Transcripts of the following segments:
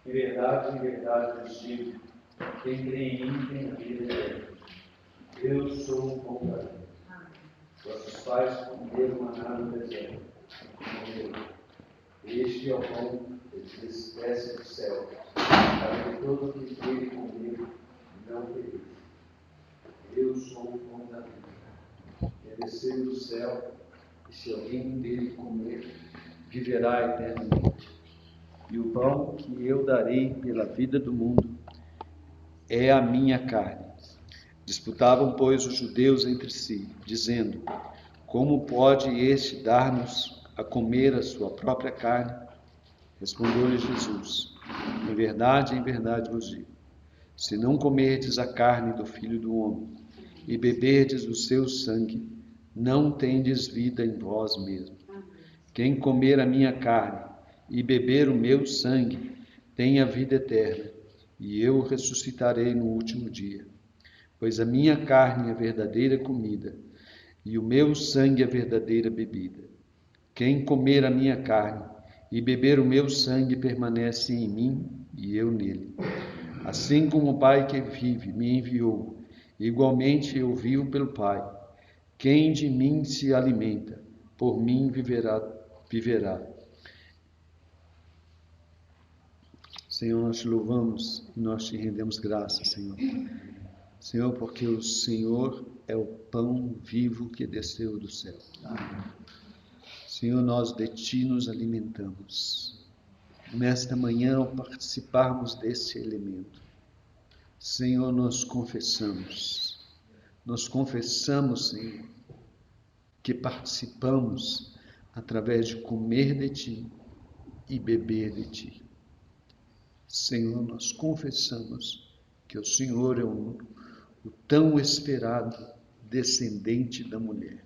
Em verdade vos digo, quem crê em mim tem a vida eterna. Eu sou o pão da vida. Vossos pais comeram maná no deserto. Este é o pão que desce do céu, para que todo que dele comer não pereça. Eu sou o pão da vida. Que desceu do céu, e se alguém dele comer, viverá eternamente. E o pão que eu darei pela vida do mundo é a minha carne. Disputavam, pois, os judeus entre si, dizendo: como pode este dar-nos a comer a sua própria carne? Respondeu-lhe Jesus: em verdade vos digo, se não comerdes a carne do Filho do Homem e beberdes o seu sangue, não tendes vida em vós mesmos. Quem comer a minha carne e beber o meu sangue tem a vida eterna, e eu ressuscitarei no último dia. Pois a minha carne é a verdadeira comida, e o meu sangue é a verdadeira bebida. Quem comer a minha carne e beber o meu sangue permanece em mim e eu nele. Assim como o Pai que vive me enviou, igualmente eu vivo pelo Pai. Quem de mim se alimenta, por mim viverá. Senhor, nós te louvamos e nós te rendemos graças, Senhor. Senhor, porque o Senhor é o pão vivo que desceu do céu. Senhor, nós de ti nos alimentamos. Nesta manhã, ao participarmos desse elemento, Senhor, nós confessamos, Senhor, que participamos através de comer de ti e beber de ti. Senhor, nós confessamos que o Senhor é o tão esperado descendente da mulher,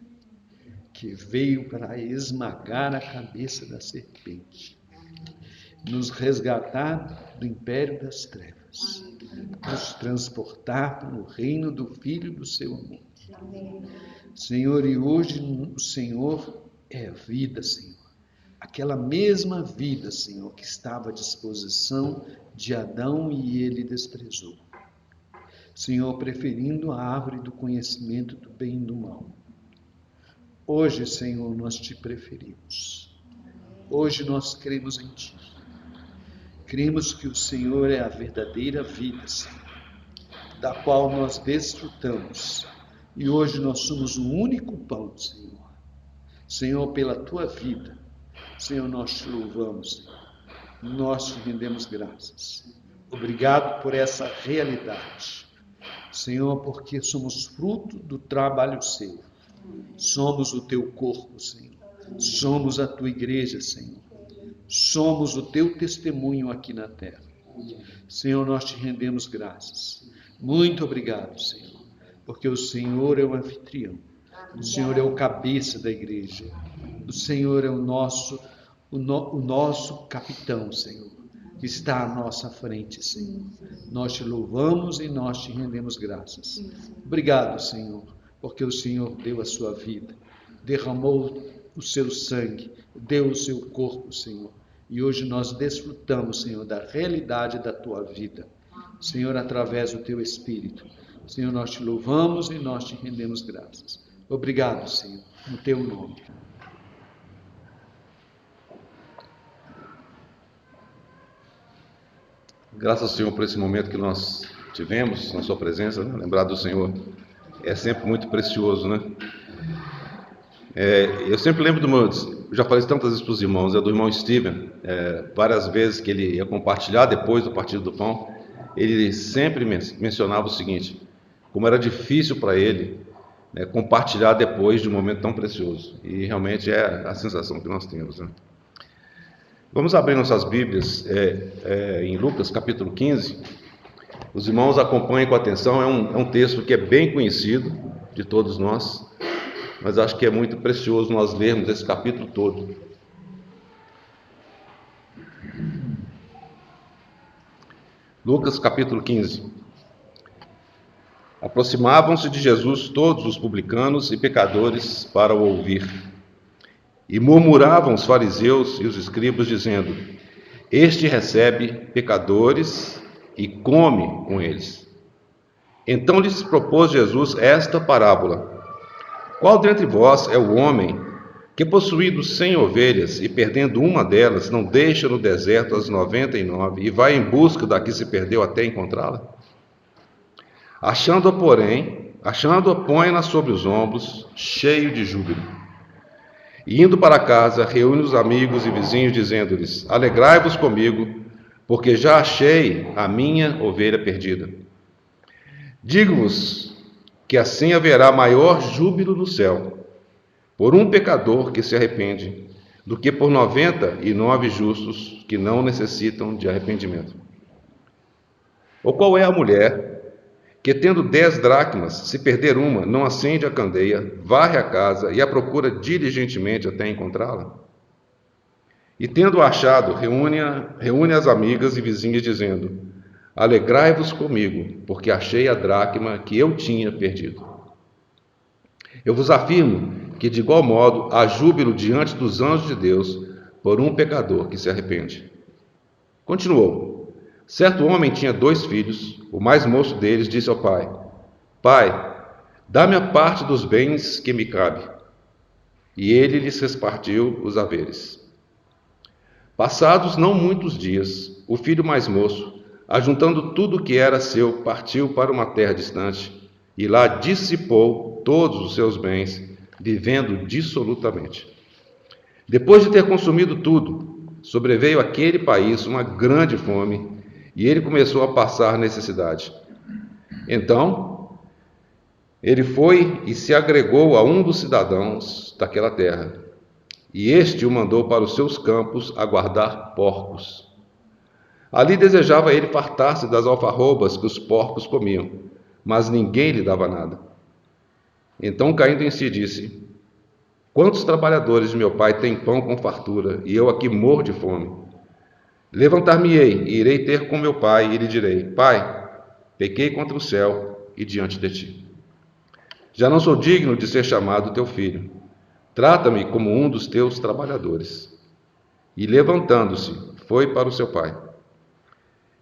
que veio para esmagar a cabeça da serpente, nos resgatar do império das trevas, nos transportar para o reino do Filho do seu amor. Senhor, e hoje o Senhor é a vida, Senhor. Aquela mesma vida, Senhor, que estava à disposição de Adão e ele desprezou. Senhor, preferindo a árvore do conhecimento do bem e do mal. Hoje, Senhor, nós te preferimos. Hoje nós cremos em ti. Cremos que o Senhor é a verdadeira vida, Senhor, da qual nós desfrutamos. E hoje nós somos o único pão, Senhor. Senhor, pela tua vida, Senhor, nós te louvamos, Senhor. Nós te rendemos graças. Obrigado por essa realidade. Senhor, porque somos fruto do trabalho seu. Somos o teu corpo, Senhor. Somos a tua igreja, Senhor. Somos o teu testemunho aqui na terra. Senhor, nós te rendemos graças. Muito obrigado, Senhor, porque o Senhor é o anfitrião. O Senhor é o cabeça da igreja. O Senhor é o nosso capitão, Senhor, que está à nossa frente, Senhor. Nós te louvamos e nós te rendemos graças. Obrigado, Senhor, porque o Senhor deu a sua vida, derramou o seu sangue, deu o seu corpo, Senhor. E hoje nós desfrutamos, Senhor, da realidade da tua vida, Senhor, através do teu Espírito. Senhor, nós te louvamos e nós te rendemos graças. Obrigado, Senhor, no teu nome. Graças ao Senhor por esse momento que nós tivemos na sua presença, né? Lembrar do Senhor é sempre muito precioso, né? Eu sempre lembro já falei tantas vezes para os irmãos, do irmão Steven, várias vezes que ele ia compartilhar depois do Partido do Pão, ele sempre mencionava o seguinte, como era difícil para ele compartilhar depois de um momento tão precioso, e realmente é a sensação que nós temos, né? Vamos abrir nossas Bíblias em Lucas capítulo 15. Os irmãos acompanhem com atenção, é um texto que é bem conhecido de todos nós, mas acho que é muito precioso nós lermos esse capítulo todo. Lucas capítulo 15. Aproximavam-se de Jesus todos os publicanos e pecadores para o ouvir. E murmuravam os fariseus e os escribas, dizendo: Este recebe pecadores e come com eles. Então lhes propôs Jesus esta parábola: Qual dentre vós é o homem que, possuindo 100 ovelhas e perdendo uma delas, não deixa no deserto as 99 e vai em busca da que se perdeu até encontrá-la? Achando-a, põe-na sobre os ombros, cheio de júbilo. E indo para casa, reúne os amigos e vizinhos, dizendo-lhes: Alegrai-vos comigo, porque já achei a minha ovelha perdida. Digo-vos que assim haverá maior júbilo no céu por um pecador que se arrepende, do que por 99 justos que não necessitam de arrependimento. Ou qual é a mulher que, tendo 10 dracmas, se perder uma, não acende a candeia, varre a casa e a procura diligentemente até encontrá-la? E tendo achado, reúne as amigas e vizinhas, dizendo: Alegrai-vos comigo, porque achei a dracma que eu tinha perdido. Eu vos afirmo que, de igual modo, há júbilo diante dos anjos de Deus por um pecador que se arrepende. Continuou: Certo homem tinha 2 filhos. O mais moço deles disse ao pai: Pai, dá-me a parte dos bens que me cabe. E ele lhes repartiu os haveres. Passados não muitos dias, o filho mais moço, ajuntando tudo o que era seu, partiu para uma terra distante e lá dissipou todos os seus bens, vivendo dissolutamente. Depois de ter consumido tudo, sobreveio àquele país uma grande fome e ele começou a passar necessidade. Então, ele foi e se agregou a um dos cidadãos daquela terra, e este o mandou para os seus campos a guardar porcos. Ali desejava ele fartar-se das alfarrobas que os porcos comiam, mas ninguém lhe dava nada. Então, caindo em si, disse: Quantos trabalhadores de meu pai têm pão com fartura, e eu aqui morro de fome? Levantar-me-ei e irei ter com meu pai, e lhe direi: Pai, pequei contra o céu e diante de ti. Já não sou digno de ser chamado teu filho. Trata-me como um dos teus trabalhadores. E levantando-se, foi para o seu pai.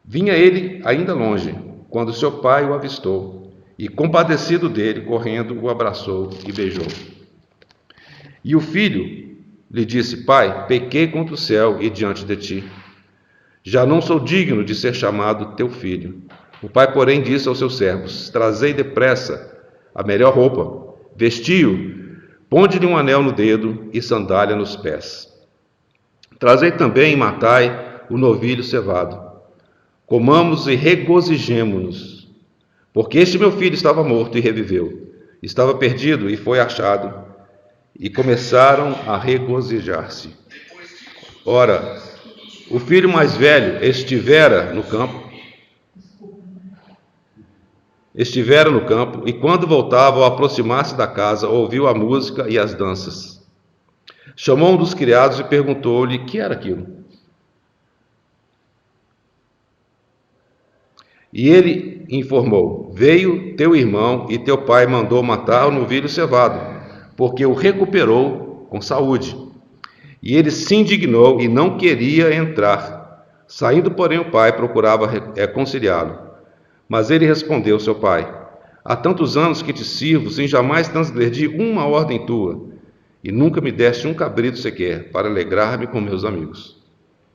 Vinha ele ainda longe, quando seu pai o avistou, e compadecido dele, correndo, o abraçou e beijou. E o filho lhe disse: Pai, pequei contra o céu e diante de ti. Já não sou digno de ser chamado teu filho. O pai, porém, disse aos seus servos: Trazei depressa a melhor roupa, vestiu, ponde-lhe um anel no dedo e sandália nos pés. Trazei também e matai o novilho cevado. Comamos e regozijemo-nos, porque este meu filho estava morto e reviveu, estava perdido e foi achado. E começaram a regozijar-se. Ora, o filho mais velho estivera no campo, e quando voltava, ao aproximar-se da casa, ouviu a música e as danças. Chamou um dos criados e perguntou-lhe que era aquilo. E ele informou: Veio teu irmão e teu pai mandou matar o novilho cevado, porque o recuperou com saúde. E ele se indignou e não queria entrar. Saindo, porém, o pai procurava reconciliá-lo. Mas ele respondeu: Seu pai, há tantos anos que te sirvo, sem jamais transgredir uma ordem tua, e nunca me deste um cabrito sequer, para alegrar-me com meus amigos.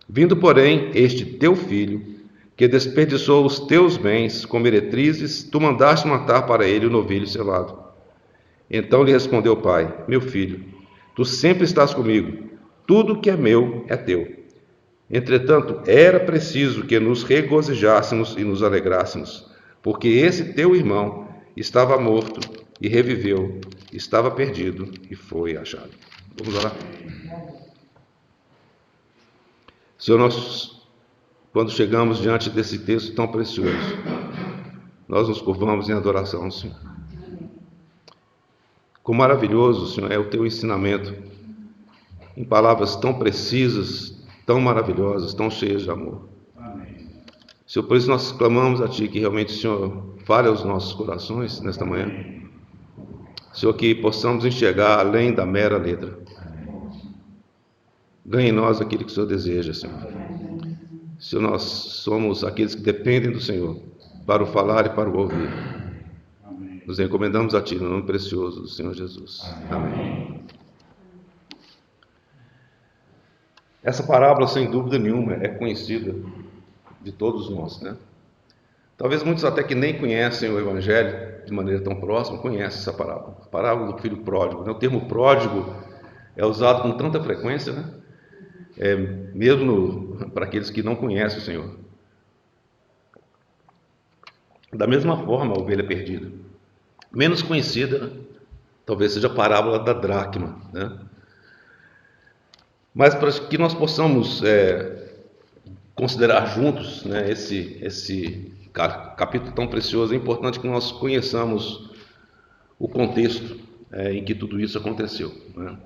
Vindo, porém, este teu filho, que desperdiçou os teus bens com meretrizes, tu mandaste matar para ele o novilho cevado. Então lhe respondeu o pai: Meu filho, tu sempre estás comigo, tudo que é meu é teu. Entretanto, era preciso que nos regozijássemos e nos alegrássemos, porque esse teu irmão estava morto e reviveu, estava perdido e foi achado. Vamos orar? Senhor, nós, quando chegamos diante desse texto tão precioso, nós nos curvamos em adoração, Senhor. Quão maravilhoso, Senhor, é o teu ensinamento, em palavras tão precisas, tão maravilhosas, tão cheias de amor. Amém. Senhor, por isso nós clamamos a Ti que realmente, Senhor, fale aos nossos corações nesta manhã. Senhor, que possamos enxergar além da mera letra. Ganhe em nós aquilo que o Senhor deseja, Senhor. se nós somos aqueles que dependem do Senhor, para o falar e para o ouvir. Amém. Nos encomendamos a Ti, no nome precioso do Senhor Jesus. Amém. Essa parábola, sem dúvida nenhuma, é conhecida de todos nós, né? Talvez muitos até que nem conhecem o Evangelho de maneira tão próxima, conhecem essa parábola. A parábola do filho pródigo, né? O termo pródigo é usado com tanta frequência, né? Mesmo para aqueles que não conhecem o Senhor. Da mesma forma, a ovelha perdida. Menos conhecida, talvez seja a parábola da dracma, né? Mas para que nós possamos considerar juntos, né, esse capítulo tão precioso, é importante que nós conheçamos o contexto em que tudo isso aconteceu, né?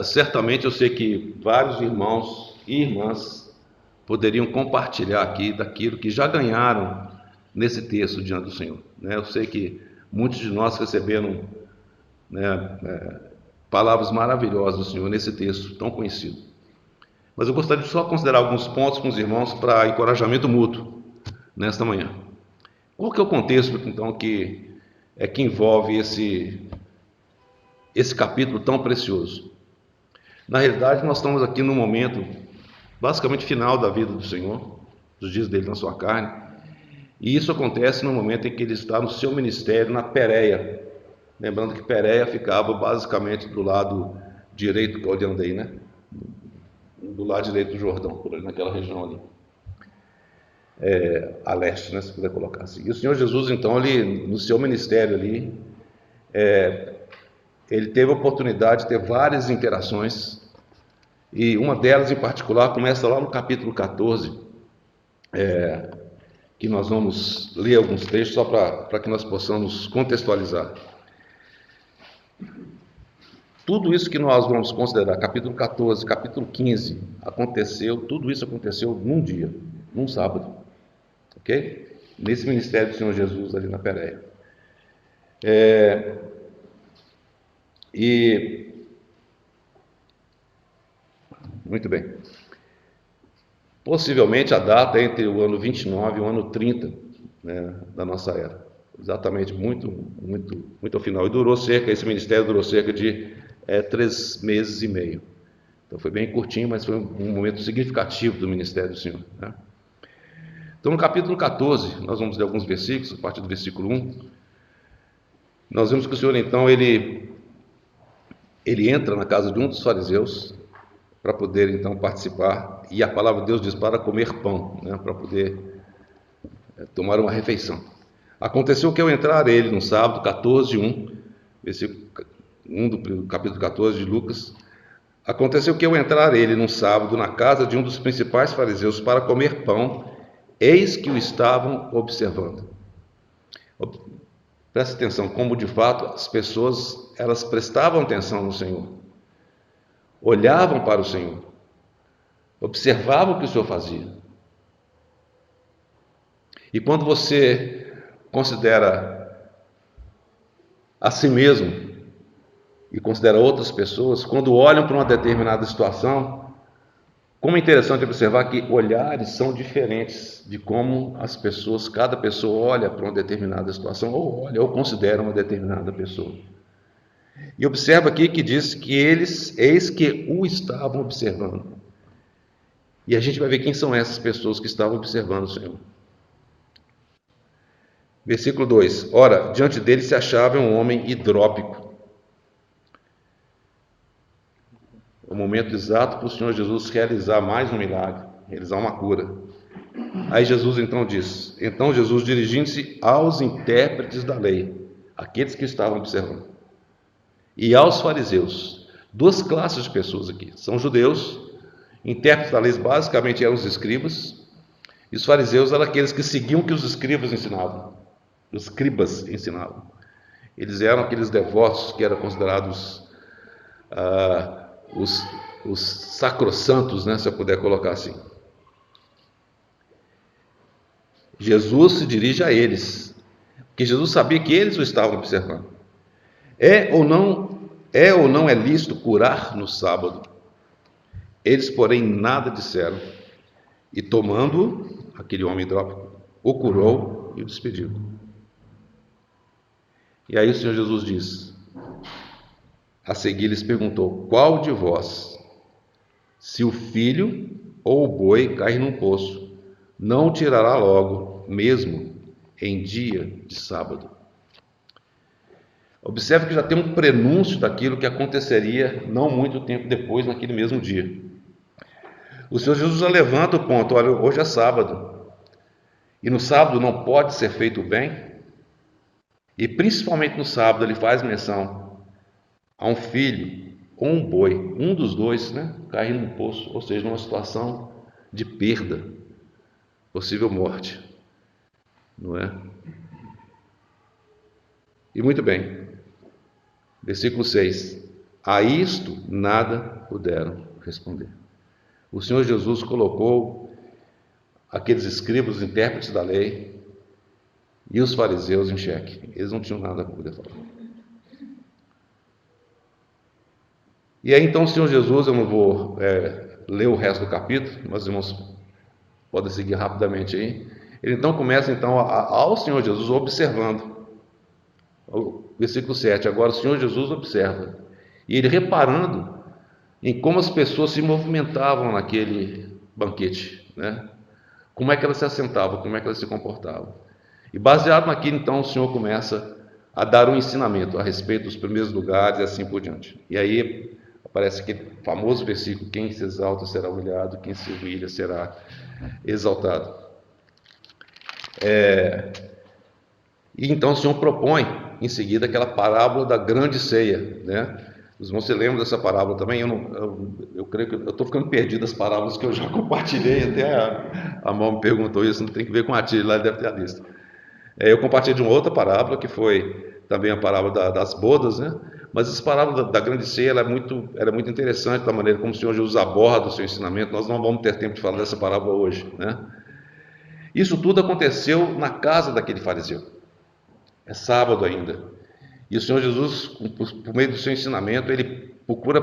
Certamente eu sei que vários irmãos e irmãs poderiam compartilhar aqui daquilo que já ganharam nesse texto diante do Senhor, né? Eu sei que muitos de nós receberam, né, palavras maravilhosas do Senhor nesse texto tão conhecido. Mas eu gostaria de só considerar alguns pontos com os irmãos para encorajamento mútuo nesta manhã. Qual que é o contexto, então, que envolve esse capítulo tão precioso? Na realidade, nós estamos aqui no momento, basicamente, final da vida do Senhor, dos dias dele na sua carne, e isso acontece no momento em que ele está no seu ministério na Pérea. Lembrando que Pérea ficava basicamente do lado direito, onde eu andei, né? Do lado direito do Jordão, por ali, naquela região ali. A leste, né? Se puder colocar assim. E o Senhor Jesus, então, ele, no seu ministério ali, ele teve a oportunidade de ter várias interações, e uma delas em particular começa lá no capítulo 14, que nós vamos ler alguns trechos só para que nós possamos contextualizar. Tudo isso que nós vamos considerar, capítulo 14, capítulo 15, tudo isso aconteceu num dia, num sábado, ok? Nesse ministério do Senhor Jesus ali na Pérea. Muito bem. Possivelmente a data é entre o ano 29 e o ano 30, né, da nossa era. Exatamente, muito ao final. E esse ministério durou cerca de 3 meses e meio. Então foi bem curtinho, mas foi um momento significativo do ministério do Senhor, né? Então no capítulo 14, nós vamos ler alguns versículos, a partir do versículo 1. Nós vemos que o Senhor, então, ele entra na casa de um dos fariseus para poder, então, participar, e a palavra de Deus diz para comer pão, né, para poder tomar uma refeição. Aconteceu que ao entrar ele no sábado, 14:1, versículo 1 do capítulo 14 de Lucas, aconteceu que ao entrar ele no sábado na casa de um dos principais fariseus para comer pão, eis que o estavam observando. Presta atenção, como de fato as pessoas, elas prestavam atenção no Senhor, olhavam para o Senhor, observavam o que o Senhor fazia. E quando você considera a si mesmo e considera outras pessoas, quando olham para uma determinada situação, como é interessante observar que olhares são diferentes de como cada pessoa olha para uma determinada situação, ou olha, ou considera uma determinada pessoa. E observa aqui que diz que eis que o estavam observando. E a gente vai ver quem são essas pessoas que estavam observando o Senhor. Versículo 2. Ora, diante dele se achava um homem hidrópico. O momento exato para o Senhor Jesus realizar mais um milagre, realizar uma cura. Aí Jesus então diz, Jesus dirigindo-se aos intérpretes da lei, aqueles que estavam observando, e aos fariseus, 2 classes de pessoas aqui, são judeus, intérpretes da lei basicamente eram os escribas, e os fariseus eram aqueles que seguiam o que os escribas ensinavam, os escribas ensinavam. Eles eram aqueles devotos que eram considerados os sacrossantos, né, se eu puder colocar assim. Jesus se dirige a eles, porque Jesus sabia que eles o estavam observando. É ou não é lícito curar no sábado? Eles, porém, nada disseram. E tomando aquele homem hidrópico, o curou e o despediu. E aí o Senhor Jesus diz, a seguir lhes perguntou, qual de vós, se o filho ou o boi cair num poço, não o tirará logo, mesmo em dia de sábado? Observe que já tem um prenúncio daquilo que aconteceria não muito tempo depois, naquele mesmo dia. O Senhor Jesus já levanta o ponto, olha, hoje é sábado, e no sábado não pode ser feito o bem, e principalmente no sábado ele faz menção a um filho ou um boi, um dos dois, cair num poço, ou seja, numa situação de perda, possível morte, não é? E muito bem, versículo 6, a isto nada puderam responder. O Senhor Jesus colocou aqueles escribas, os intérpretes da lei, e os fariseus em xeque. Eles não tinham nada para poder falar. E aí então o Senhor Jesus, eu não vou ler o resto do capítulo, mas os irmãos podem seguir rapidamente aí. Ele então começa ao Senhor Jesus observando. O versículo 7, agora o Senhor Jesus observa. E ele reparando em como as pessoas se movimentavam naquele banquete, como é que elas se assentavam, como é que elas se comportavam. E baseado naquilo, então, o Senhor começa a dar um ensinamento a respeito dos primeiros lugares e assim por diante. E aí aparece aquele famoso versículo, quem se exalta será humilhado, quem se humilha será exaltado. E então o Senhor propõe, em seguida, aquela parábola da grande ceia, Os irmãos se lembram dessa parábola também? Eu creio que eu estou ficando perdido das parábolas que eu já compartilhei, até a mão me perguntou isso, não tem que ver com a tia, lá ele deve ter a lista. Eu compartilhei de uma outra parábola, que foi também a parábola das bodas, Mas essa parábola da grande ceia ela é muito interessante da maneira como o Senhor Jesus aborda o seu ensinamento. Nós não vamos ter tempo de falar dessa parábola hoje, Isso tudo aconteceu na casa daquele fariseu. É sábado ainda. E o Senhor Jesus, por meio do seu ensinamento, ele procura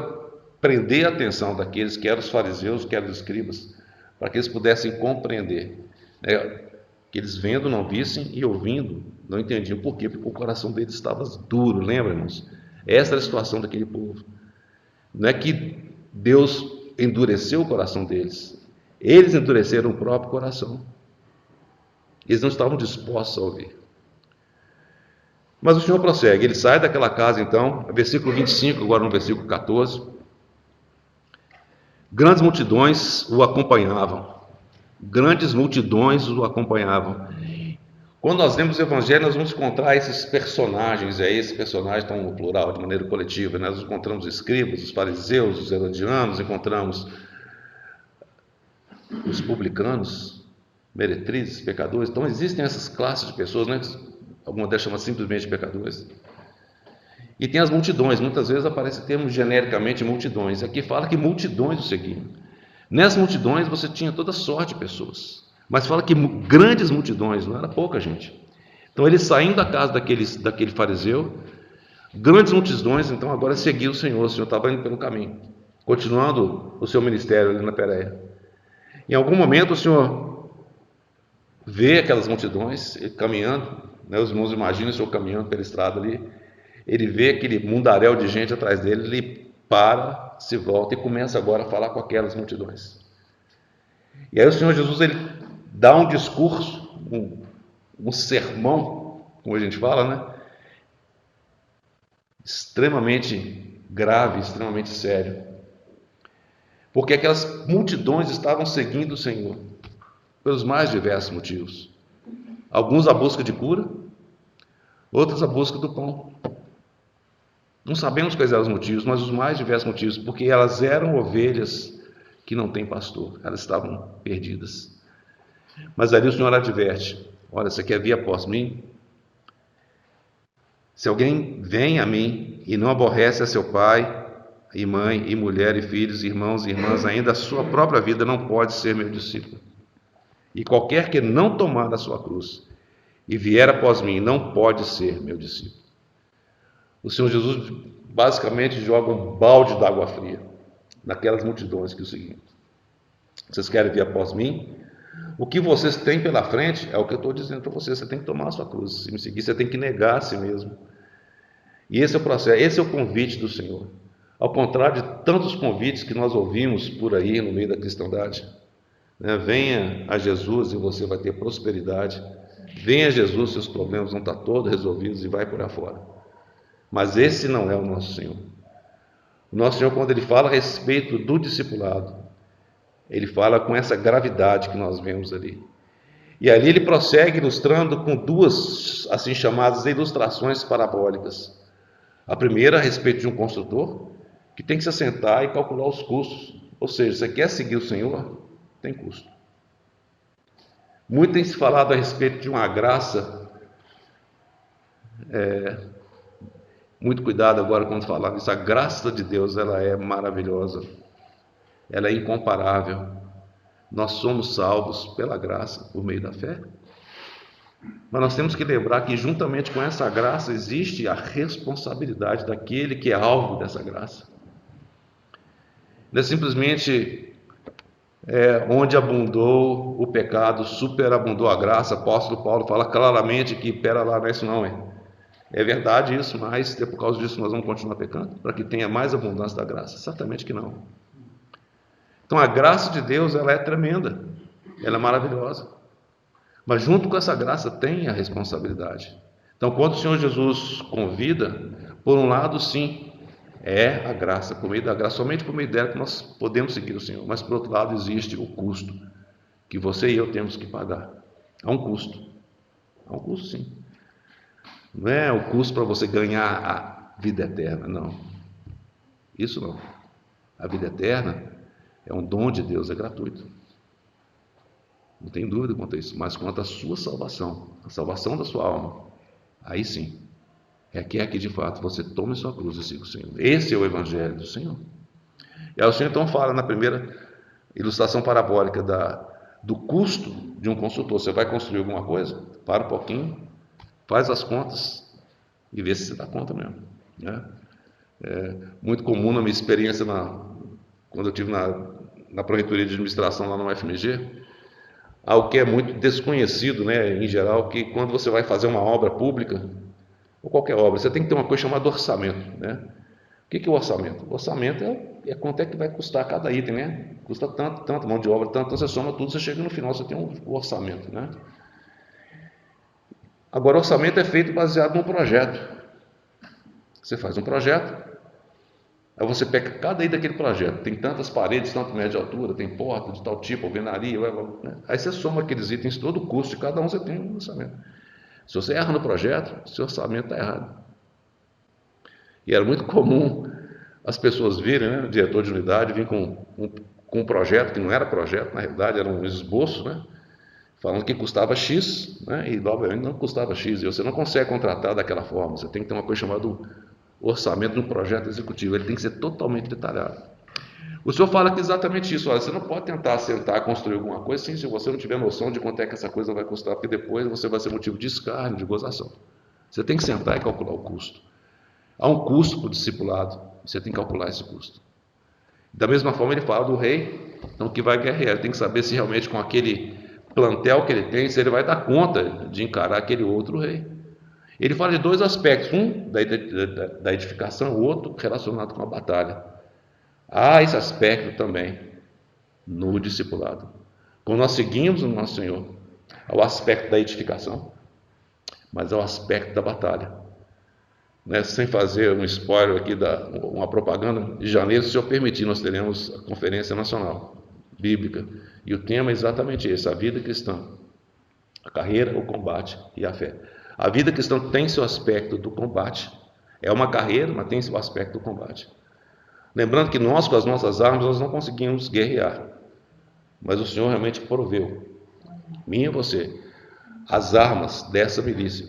prender a atenção daqueles que eram os fariseus, que eram os escribas, para que eles pudessem compreender, que eles vendo não vissem e ouvindo não entendiam. Por quê? Porque o coração deles estava duro, lembra, irmãos? Essa era a situação daquele povo. Não é que Deus endureceu o coração deles, eles endureceram o próprio coração. Eles não estavam dispostos a ouvir. Mas o Senhor prossegue, ele sai daquela casa então, versículo 25, agora no versículo 14. Grandes multidões o acompanhavam. Grandes multidões o acompanhavam. Quando nós lemos o Evangelho, nós vamos encontrar esses personagens, esses personagens estão no plural, de maneira coletiva, Nós encontramos os escribas, os fariseus, os herodianos, encontramos os publicanos, meretrizes, pecadores. Então existem essas classes de pessoas, Algumas delas chamam simplesmente pecadores. E tem as multidões, muitas vezes aparece o termo genericamente multidões. Aqui fala que multidões o seguiam. Nessas multidões você tinha toda sorte de pessoas, mas fala que grandes multidões, não era pouca gente. Então ele saindo da casa daquele fariseu, grandes multidões, então agora seguiu o Senhor estava indo pelo caminho, continuando o seu ministério ali na Pérea. Em algum momento o Senhor vê aquelas multidões caminhando, os irmãos imaginam o Senhor caminhando pela estrada ali, ele vê aquele mundaréu de gente atrás dele, ele para, se volta e começa agora a falar com aquelas multidões. E aí o Senhor Jesus ele dá um discurso, um sermão, como a gente fala, extremamente grave, extremamente sério, porque aquelas multidões estavam seguindo o Senhor pelos mais diversos motivos. Alguns à busca de cura, outros à busca do pão. Não sabemos quais eram os motivos, mas os mais diversos motivos, porque elas eram ovelhas que não têm pastor, elas estavam perdidas. Mas ali o Senhor adverte: olha, você quer vir após mim? Se alguém vem a mim e não aborrece a seu pai e mãe e mulher e filhos, irmãos e irmãs, ainda a sua própria vida, não pode ser meu discípulo. E qualquer que não tomar a sua cruz e vier após mim, não pode ser meu discípulo. O Senhor Jesus basicamente joga um balde d'água fria naquelas multidões que o seguiam. Vocês querem vir após mim? O que vocês têm pela frente é o que eu estou dizendo para vocês. Você tem que tomar a sua cruz. Se me seguir, você tem que negar a si mesmo. E esse é o processo, esse é o convite do Senhor. Ao contrário de tantos convites que nós ouvimos por aí no meio da cristandade, né? Venha a Jesus e você vai ter prosperidade. Venha a Jesus, seus problemas vão estar todos resolvidos e vai por aí fora. Mas esse não é o nosso Senhor. O nosso Senhor, quando Ele fala a respeito do discipulado, Ele fala com essa gravidade que nós vemos ali. E ali Ele prossegue ilustrando com duas, assim chamadas, ilustrações parabólicas. A primeira a respeito de um construtor que tem que se assentar e calcular os custos. Ou seja, você quer seguir o Senhor? Tem custo. Muito tem se falado a respeito de uma graça. Muito cuidado agora quando falar nisso. A graça de Deus, ela é maravilhosa. Ela é incomparável. Nós somos salvos pela graça, por meio da fé. Mas nós temos que lembrar que juntamente com essa graça existe a responsabilidade daquele que é alvo dessa graça. Não é simplesmente onde abundou o pecado, superabundou a graça. O apóstolo Paulo fala claramente que, pera lá, não é isso não, é verdade isso, mas por causa disso nós vamos continuar pecando, para que tenha mais abundância da graça? Certamente que não. Então a graça de Deus, ela é tremenda, ela é maravilhosa, mas junto com essa graça tem a responsabilidade. Então quando o Senhor Jesus convida, por um lado sim, é a graça, por meio da graça, somente por meio dela que nós podemos seguir o Senhor, mas por outro lado existe o custo, que você e eu temos que pagar. Há um custo sim. Não é o custo para você ganhar a vida eterna, não. Isso não. A vida eterna é um dom de Deus, é gratuito. Não tem dúvida quanto a isso. Mas quanto à sua salvação, a salvação da sua alma, aí sim, requer que de fato você tome sua cruz e siga o Senhor. Esse é o Evangelho do Senhor. E aí o Senhor então fala na primeira ilustração parabólica do custo de um construtor. Você vai construir alguma coisa? Para um pouquinho, faz as contas e vê se você dá conta mesmo, né? É muito comum na minha experiência quando eu estive na Pró-Reitoria de Administração lá no UFMG, algo que é muito desconhecido, né, em geral, que quando você vai fazer uma obra pública, ou qualquer obra, você tem que ter uma coisa chamada orçamento, né? O que é o orçamento? O orçamento é quanto é que vai custar cada item, né? Custa tanto, mão de obra, tanto, então você soma tudo, você chega no final, você tem um orçamento, né? Agora, o orçamento é feito baseado num projeto. Você faz um projeto, aí você pega cada item daquele projeto, tem tantas paredes, tanto metro de altura, tem porta de tal tipo, alvenaria, né? Aí você soma aqueles itens, todo o custo de cada um, você tem um orçamento. Se você erra no projeto, seu orçamento está errado. E era muito comum as pessoas virem, né, o diretor de unidade, vir com um projeto que não era projeto, na realidade era um esboço, né, falando que custava X, né, e obviamente não custava X, e você não consegue contratar daquela forma, você tem que ter uma coisa chamada orçamento de um projeto executivo, ele tem que ser totalmente detalhado. O senhor fala que exatamente isso, olha, você não pode tentar sentar, construir alguma coisa, sim, se você não tiver noção de quanto é que essa coisa vai custar, porque depois você vai ser motivo de escárnio, de gozação. Você tem que sentar e calcular o custo. Há um custo para o discipulado, você tem que calcular esse custo. Da mesma forma ele fala do rei, então que vai guerrear, ele tem que saber se realmente com aquele plantel que ele tem, se ele vai dar conta de encarar aquele outro rei. Ele fala de dois aspectos, um da edificação, o outro relacionado com a batalha. Há esse aspecto também no discipulado. Quando nós seguimos o nosso Senhor, há o aspecto da edificação, mas há o aspecto da batalha. Né? Sem fazer um spoiler aqui, uma propaganda, de janeiro, se o senhor permitir, nós teremos a Conferência Nacional Bíblica. E o tema é exatamente esse, a vida cristã, a carreira, o combate e a fé. A vida cristã tem seu aspecto do combate, é uma carreira, mas tem seu aspecto do combate. Lembrando que nós, com as nossas armas, nós não conseguimos guerrear, mas o Senhor realmente proveu, mim e você, as armas dessa milícia,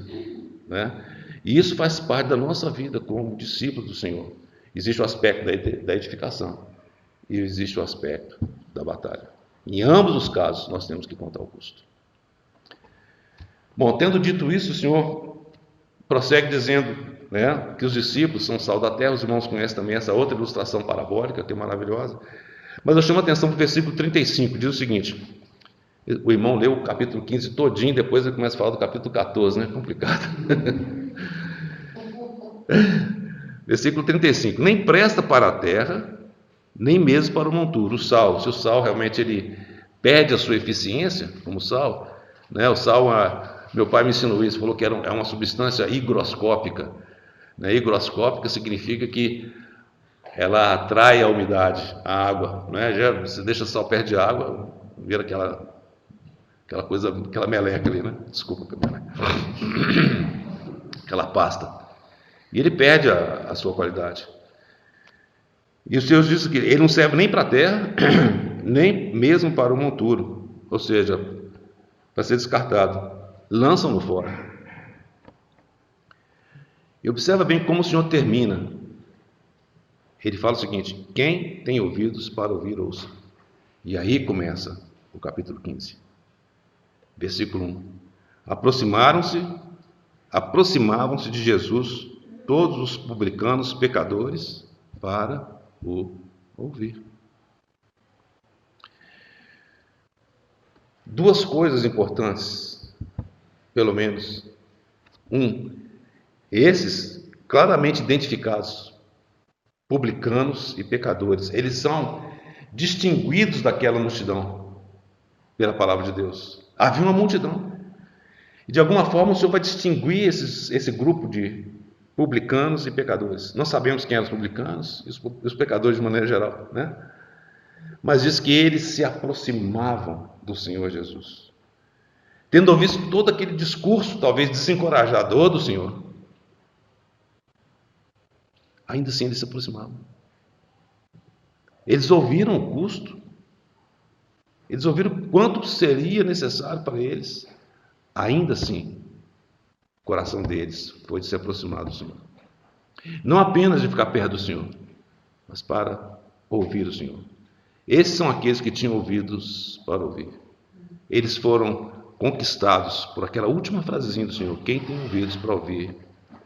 né? E isso faz parte da nossa vida como discípulos do Senhor. Existe o aspecto da edificação e existe o aspecto da batalha. Em ambos os casos, nós temos que contar o custo. Bom, tendo dito isso, o Senhor prossegue dizendo, né, que os discípulos são sal da terra. Os irmãos conhecem também essa outra ilustração parabólica, que é maravilhosa. Mas eu chamo a atenção para o versículo 35, diz o seguinte: o irmão leu o capítulo 15 todinho, depois ele começa a falar do capítulo 14, né? Complicado. Versículo 35: nem presta para a terra, nem mesmo para o monturo. O sal, se o sal realmente ele perde a sua eficiência, como sal, né? O sal, meu pai me ensinou isso, falou que é uma substância higroscópica, né? Higroscópica significa que ela atrai a umidade, a água, né? Já, você deixa o sal perto de água, vira aquela coisa, aquela meleca ali, né? Desculpa, aquela pasta. E ele perde a sua qualidade. E o Senhor disse que ele não serve nem para a terra, nem mesmo para o monturo, ou seja, para ser descartado. Lançam-no fora. E observa bem como o Senhor termina. Ele fala o seguinte: quem tem ouvidos para ouvir, ouça. E aí começa o capítulo 15. Versículo 1. Aproximavam-se de Jesus todos os publicanos pecadores para o ouvir. Duas coisas importantes, pelo menos. Esses claramente identificados, publicanos e pecadores, eles são distinguidos daquela multidão pela palavra de Deus. Havia uma multidão. E de alguma forma o Senhor vai distinguir esse grupo de publicanos e pecadores. Nós sabemos quem eram os publicanos e os pecadores de maneira geral, né? Mas diz que eles se aproximavam do Senhor Jesus. Tendo ouvido todo aquele discurso, talvez desencorajador do Senhor, ainda assim eles se aproximavam. Eles ouviram o custo, eles ouviram quanto seria necessário para eles. Ainda assim, o coração deles foi de se aproximar do Senhor. Não apenas de ficar perto do Senhor, mas para ouvir o Senhor. Esses são aqueles que tinham ouvidos para ouvir. Eles foram conquistados por aquela última frasezinha do Senhor: quem tem ouvidos para ouvir,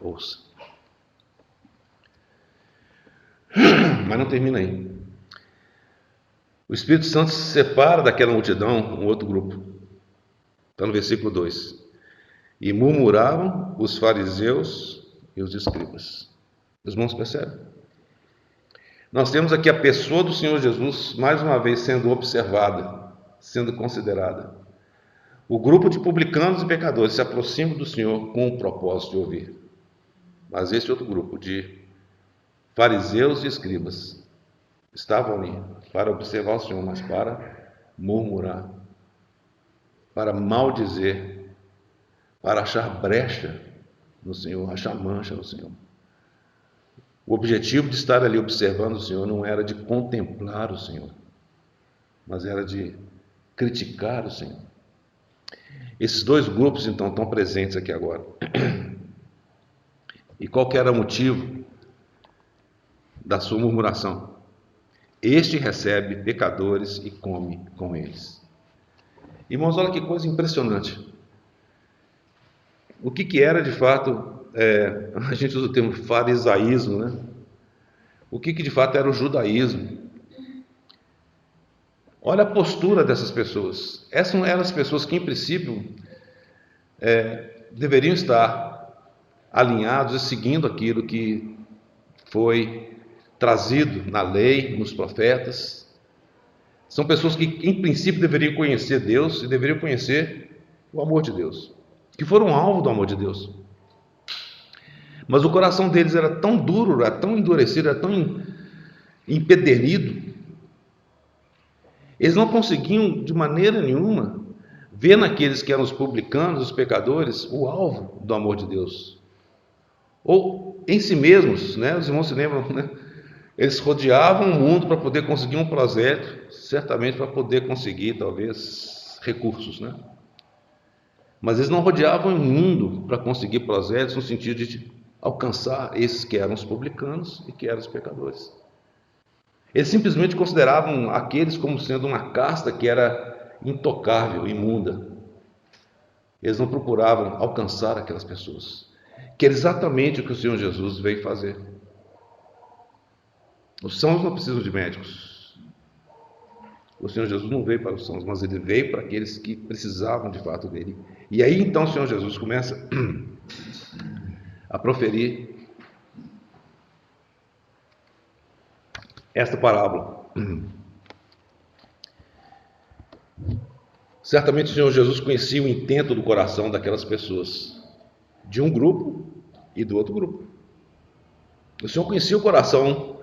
ouça. Mas não termina aí. O Espírito Santo se separa daquela multidão, um outro grupo. Está no versículo 2. E murmuravam os fariseus e os escribas. Os irmãos percebem? Nós temos aqui a pessoa do Senhor Jesus, mais uma vez, sendo observada, sendo considerada. O grupo de publicanos e pecadores se aproxima do Senhor com o propósito de ouvir. Mas esse outro grupo de fariseus e escribas estavam ali para observar o Senhor, mas para murmurar, para maldizer, para achar brecha no Senhor, achar mancha no Senhor. O objetivo de estar ali observando o Senhor não era de contemplar o Senhor, mas era de criticar o Senhor. Esses dois grupos, então, estão presentes aqui agora. E qual que era o motivo da sua murmuração? Este recebe pecadores e come com eles. Irmãos, olha que coisa impressionante. O que era de fato, a gente usa o termo farisaísmo, né? O que de fato era o judaísmo? Olha a postura dessas pessoas. Essas não eram as pessoas que, em princípio, deveriam estar alinhados e seguindo aquilo que foi trazido na lei, nos profetas. São pessoas que, em princípio, deveriam conhecer Deus e deveriam conhecer o amor de Deus, que foram alvo do amor de Deus. Mas o coração deles era tão duro, era tão endurecido, era tão empedernido. Eles não conseguiam, de maneira nenhuma, ver naqueles que eram os publicanos, os pecadores, o alvo do amor de Deus. Ou em si mesmos, né? Os irmãos se lembram, né? Eles rodeavam o mundo para poder conseguir um projeto, certamente para poder conseguir, talvez, recursos, né? Mas eles não rodeavam o mundo para conseguir projetos no sentido de alcançar esses que eram os publicanos e que eram os pecadores. Eles simplesmente consideravam aqueles como sendo uma casta que era intocável, imunda. Eles não procuravam alcançar aquelas pessoas, que era exatamente o que o Senhor Jesus veio fazer. Os sãos não precisam de médicos, O Senhor Jesus não veio para os sãos, mas ele veio para aqueles que precisavam de fato dele. E aí então o Senhor Jesus começa a proferir esta parábola. Certamente o Senhor Jesus conhecia o intento do coração daquelas pessoas, de um grupo e do outro grupo. O Senhor conhecia o coração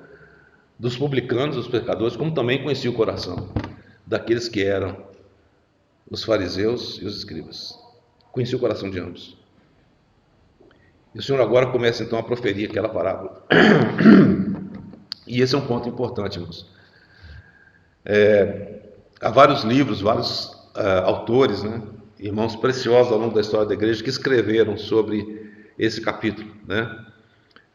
dos publicanos, dos pecadores, como também conhecia o coração daqueles que eram os fariseus e os escribas. Conhecia o coração de ambos. E o Senhor agora começa então a proferir aquela parábola. E esse é um ponto importante, irmãos. Há vários livros, vários autores, né, irmãos preciosos ao longo da história da igreja, que escreveram sobre esse capítulo, né?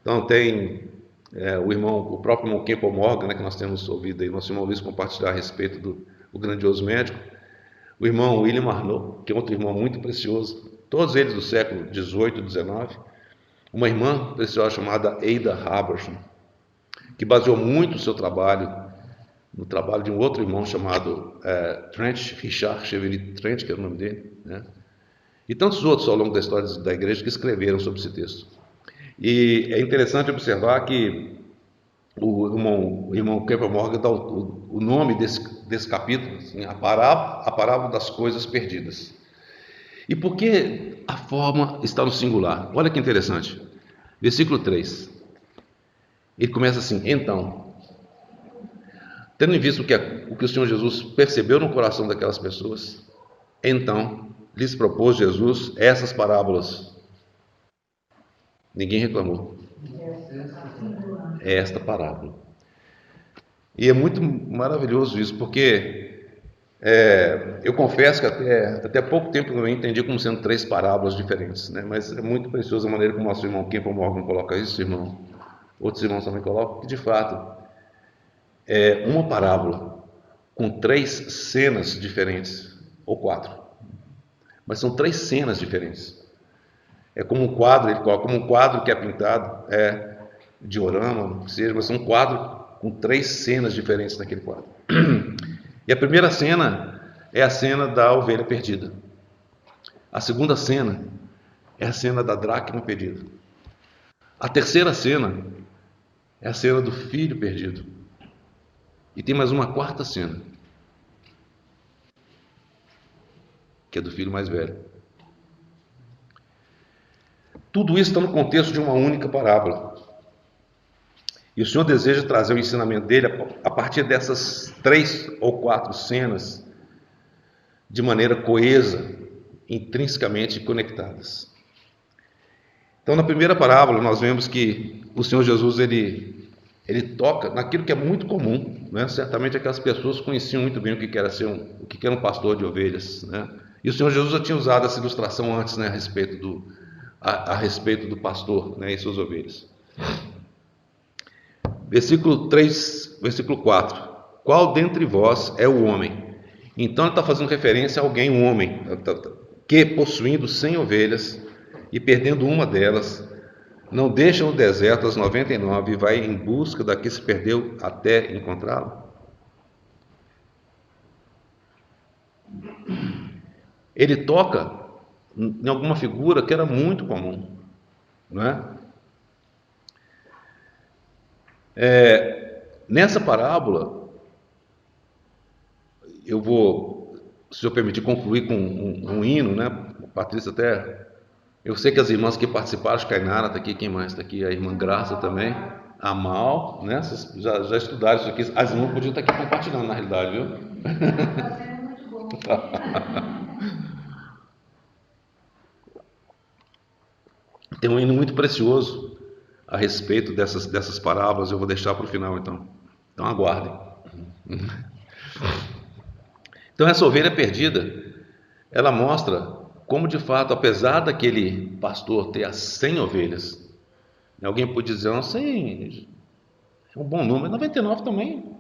Então tem o próprio irmão Campbell Morgan, né, que nós temos ouvido aí, nosso irmão Luiz compartilhar a respeito do grandioso médico, o irmão William Arnault, que é outro irmão muito precioso, todos eles do século XVIII e XIX, uma irmã preciosa chamada Ada Haberson, que baseou muito o seu trabalho no trabalho de um outro irmão chamado Trent, Richard Chevalier Trent, que era o nome dele, né? E tantos outros ao longo da história da igreja que escreveram sobre esse texto. E é interessante observar que o irmão Campbell Morgan dá o nome desse capítulo, assim, a parábola das coisas perdidas. E por que a forma está no singular? Olha que interessante. Versículo 3. Ele começa assim: então, tendo em vista o que o Senhor Jesus percebeu no coração daquelas pessoas, então lhes propôs Jesus essas parábolas. Ninguém reclamou. É esta parábola. E é muito maravilhoso isso, porque eu confesso que até pouco tempo eu entendi como sendo 3 parábolas diferentes, né? Mas é muito preciosa a maneira como o nosso irmão Campbell Morgan coloca isso, irmão. Outros irmãos também colocam, que de fato é uma parábola com 3 cenas diferentes, ou 4, mas são 3 cenas diferentes. É como um quadro, ele coloca como um quadro que é pintado, diorama, seja, mas é um quadro com 3 cenas diferentes naquele quadro. E a primeira cena é a cena da ovelha perdida. A segunda cena é a cena da dracma perdida. A terceira cena é a cena do filho perdido. E tem mais uma quarta cena, que é do filho mais velho. Tudo isso está no contexto de uma única parábola. E o Senhor deseja trazer o ensinamento dele a partir dessas 3 ou 4 cenas, de maneira coesa, intrinsecamente conectadas. Então, na primeira parábola, nós vemos que o Senhor Jesus ele toca naquilo que é muito comum, né? Certamente aquelas pessoas conheciam muito bem o que era o que era um pastor de ovelhas, né? E o Senhor Jesus já tinha usado essa ilustração antes, né, a respeito do pastor, né, e suas ovelhas. Versículo 3, versículo 4. Qual dentre vós é o homem? Então ele está fazendo referência a alguém, um homem, que possuindo 100 ovelhas e perdendo uma delas, não deixa no deserto as 99 e vai em busca da que se perdeu até encontrá-la? Ele toca em alguma figura que era muito comum, não é? Nessa parábola, eu vou, se eu permitir, concluir com um hino, né? Patrícia até... Eu sei que as irmãs que participaram, a Kainara está aqui, quem mais está aqui? A irmã Graça também, a Mal, né? Vocês já estudaram isso aqui. As irmãs podiam estar aqui compartilhando, na realidade, viu? Está sendo muito bom. Tem um hino muito precioso a respeito dessas parábolas, eu vou deixar para o final, então. Então aguardem. Então essa ovelha perdida, ela mostra como de fato, apesar daquele pastor ter as 100 ovelhas, alguém pode dizer, não, 100 é um bom número, 99 também.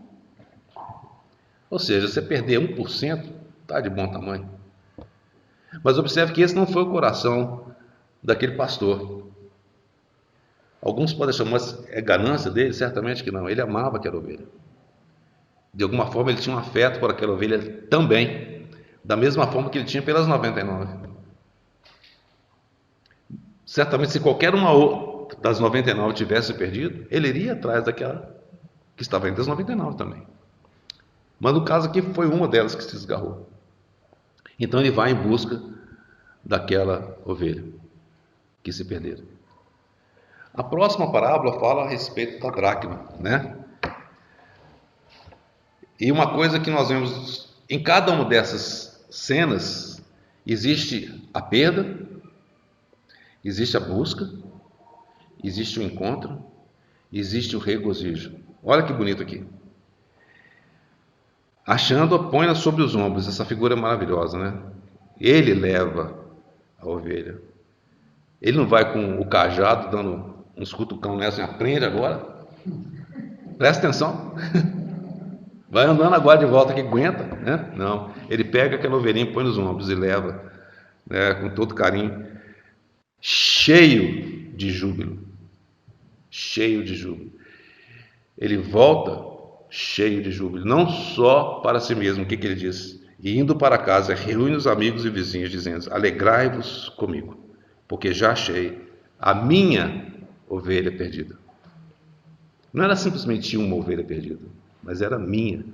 Ou seja, você perder 1%, está de bom tamanho. Mas observe que esse não foi o coração daquele pastor. Alguns podem chamar, mas é ganância dele? Certamente que não. Ele amava aquela ovelha. De alguma forma ele tinha um afeto por aquela ovelha também, da mesma forma que ele tinha pelas 99. Certamente, se qualquer uma das 99 tivesse perdido, ele iria atrás daquela que estava entre as 99 também. Mas no caso aqui foi uma delas que se desgarrou. Então ele vai em busca daquela ovelha que se perderam. A próxima parábola fala a respeito da dracma, né? E uma coisa que nós vemos em cada uma dessas cenas, existe a perda, existe a busca, existe o encontro, existe o regozijo. Olha que bonito aqui. Achando-a, põe-na sobre os ombros. Essa figura é maravilhosa, né? Ele leva a ovelha. Ele não vai com o cajado dando uns cutucão nessa e aprende agora. Presta atenção. Vai andando agora de volta que aguenta, né? Não. Ele pega aquela ovelhinha, põe nos ombros e leva, né, com todo carinho, cheio de júbilo. Cheio de júbilo. Ele volta cheio de júbilo, não só para si mesmo. O que ele diz? E indo para casa, reúne os amigos e vizinhos, dizendo: alegrai-vos comigo, porque já achei a minha ovelha perdida. Não era simplesmente uma ovelha perdida, mas era minha.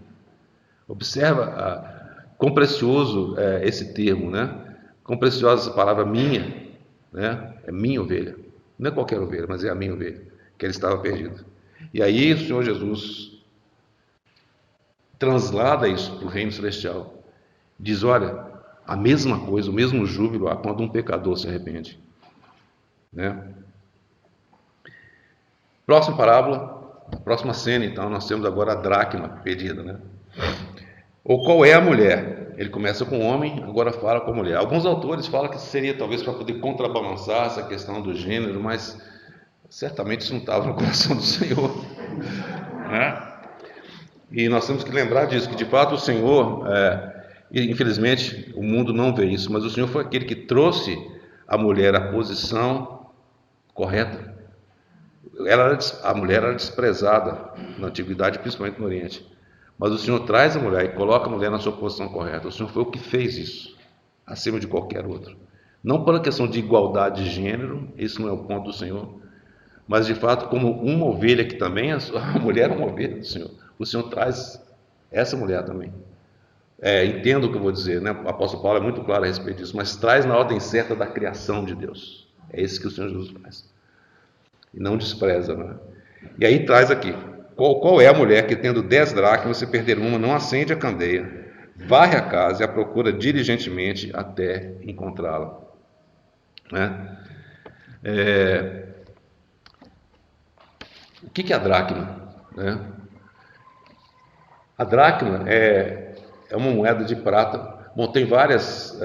Observa quão precioso é esse termo, né? Quão preciosa essa palavra minha, né? É minha ovelha. Não é qualquer ovelha, mas é a minha ovelha, que ele estava perdido. E aí o Senhor Jesus translada isso para o reino celestial. Diz: olha, a mesma coisa, o mesmo júbilo há quando um pecador se arrepende, né? Próxima parábola, próxima cena, então, nós temos agora a dracma perdida, né? Ou qual é a mulher? Ele começa com o homem, agora fala com a mulher. Alguns autores falam que seria talvez para poder contrabalançar essa questão do gênero, mas certamente isso não estava no coração do Senhor, né? E nós temos que lembrar disso, que de fato o Senhor, infelizmente o mundo não vê isso, mas o Senhor foi aquele que trouxe a mulher à posição correta. A mulher era desprezada na antiguidade, principalmente no Oriente. Mas o Senhor traz a mulher e coloca a mulher na sua posição correta. O Senhor foi o que fez isso, acima de qualquer outro. Não pela questão de igualdade de gênero, isso não é o ponto do Senhor, mas de fato como uma ovelha que também, a mulher é uma ovelha do Senhor. O Senhor traz essa mulher também. Entendo o que eu vou dizer, né? O apóstolo Paulo é muito claro a respeito disso, mas traz na ordem certa da criação de Deus. É isso que o Senhor Jesus faz. E não despreza, né? E aí traz aqui: qual é a mulher que, tendo 10 dracmas, se perder uma, não acende a candeia, varre a casa e a procura diligentemente até encontrá-la, né? O que é a dracma, né? A dracma é uma moeda de prata. Bom, tem várias,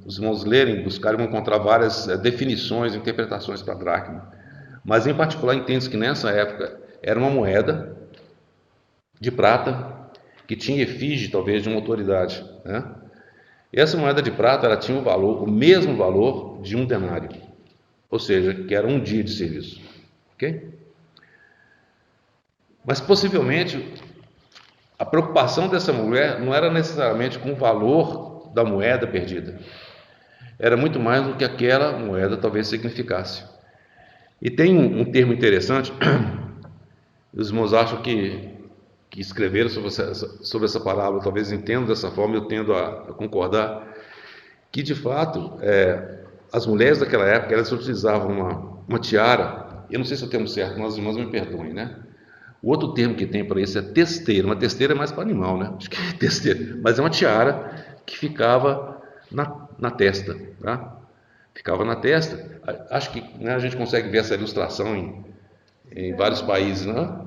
os irmãos lerem, buscarem, vão encontrar várias definições, interpretações para a dracma. Mas em particular entende-se que nessa época era uma moeda de prata que tinha efígie talvez de uma autoridade, né? E essa moeda de prata ela tinha o mesmo valor de um denário, ou seja, que era um dia de serviço, ok? Mas possivelmente a preocupação dessa mulher não era necessariamente com o valor da moeda perdida, era muito mais do que aquela moeda talvez significasse. E tem um termo interessante, os irmãos acham que escreveram sobre essa parábola, talvez entendam dessa forma, eu tendo a concordar, que de fato as mulheres daquela época elas utilizavam uma tiara, eu não sei se é o termo certo, mas os irmãos me perdoem, né? O outro termo que tem para isso é testeira. Uma testeira é mais para animal, né? Acho que é testeira, mas é uma tiara que ficava na testa, tá? Ficava na testa. Acho que, né, a gente consegue ver essa ilustração em vários países, né?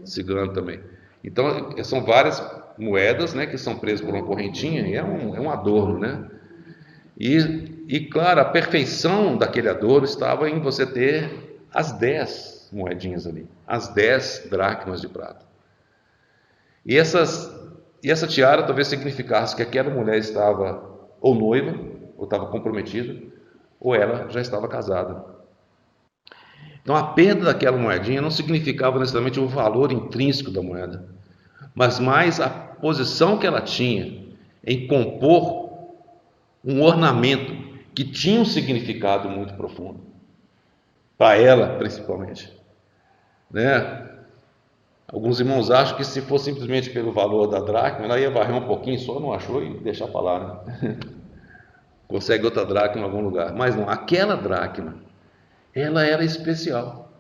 Cigano também. Então, são várias moedas, né, que são presas por uma correntinha e é um adorno, né? E, claro, a perfeição daquele adorno estava em você ter as 10 moedinhas ali, as 10 dracmas de prata. E essa tiara talvez significasse que aquela mulher estava ou noiva, ou estava comprometida, ou ela já estava casada. Então a perda daquela moedinha não significava necessariamente o valor intrínseco da moeda, mas mais a posição que ela tinha em compor um ornamento que tinha um significado muito profundo, para ela principalmente, né? Alguns irmãos acham que se for simplesmente pelo valor da dracma, ela ia varrer um pouquinho só, não achou e deixar para lá, né? Consegue outra dracma em algum lugar, mas não, aquela dracma, ela era especial.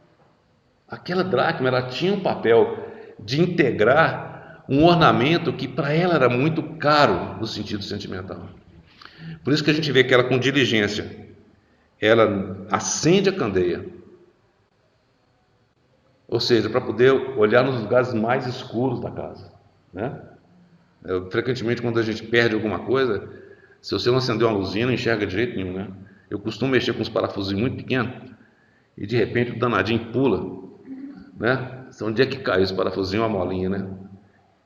Aquela dracma, ela tinha um papel de integrar um ornamento que para ela era muito caro no sentido sentimental. Por isso que a gente vê que ela, com diligência, ela acende a candeia, ou seja, para poder olhar nos lugares mais escuros da casa, né? Frequentemente, quando a gente perde alguma coisa, se você não acender uma luzinha, não enxerga de jeito nenhum, né? Eu costumo mexer com uns parafusinhos muito pequenos e de repente o danadinho pula, né? Onde é que caiu esse parafusinho, uma molinha, né?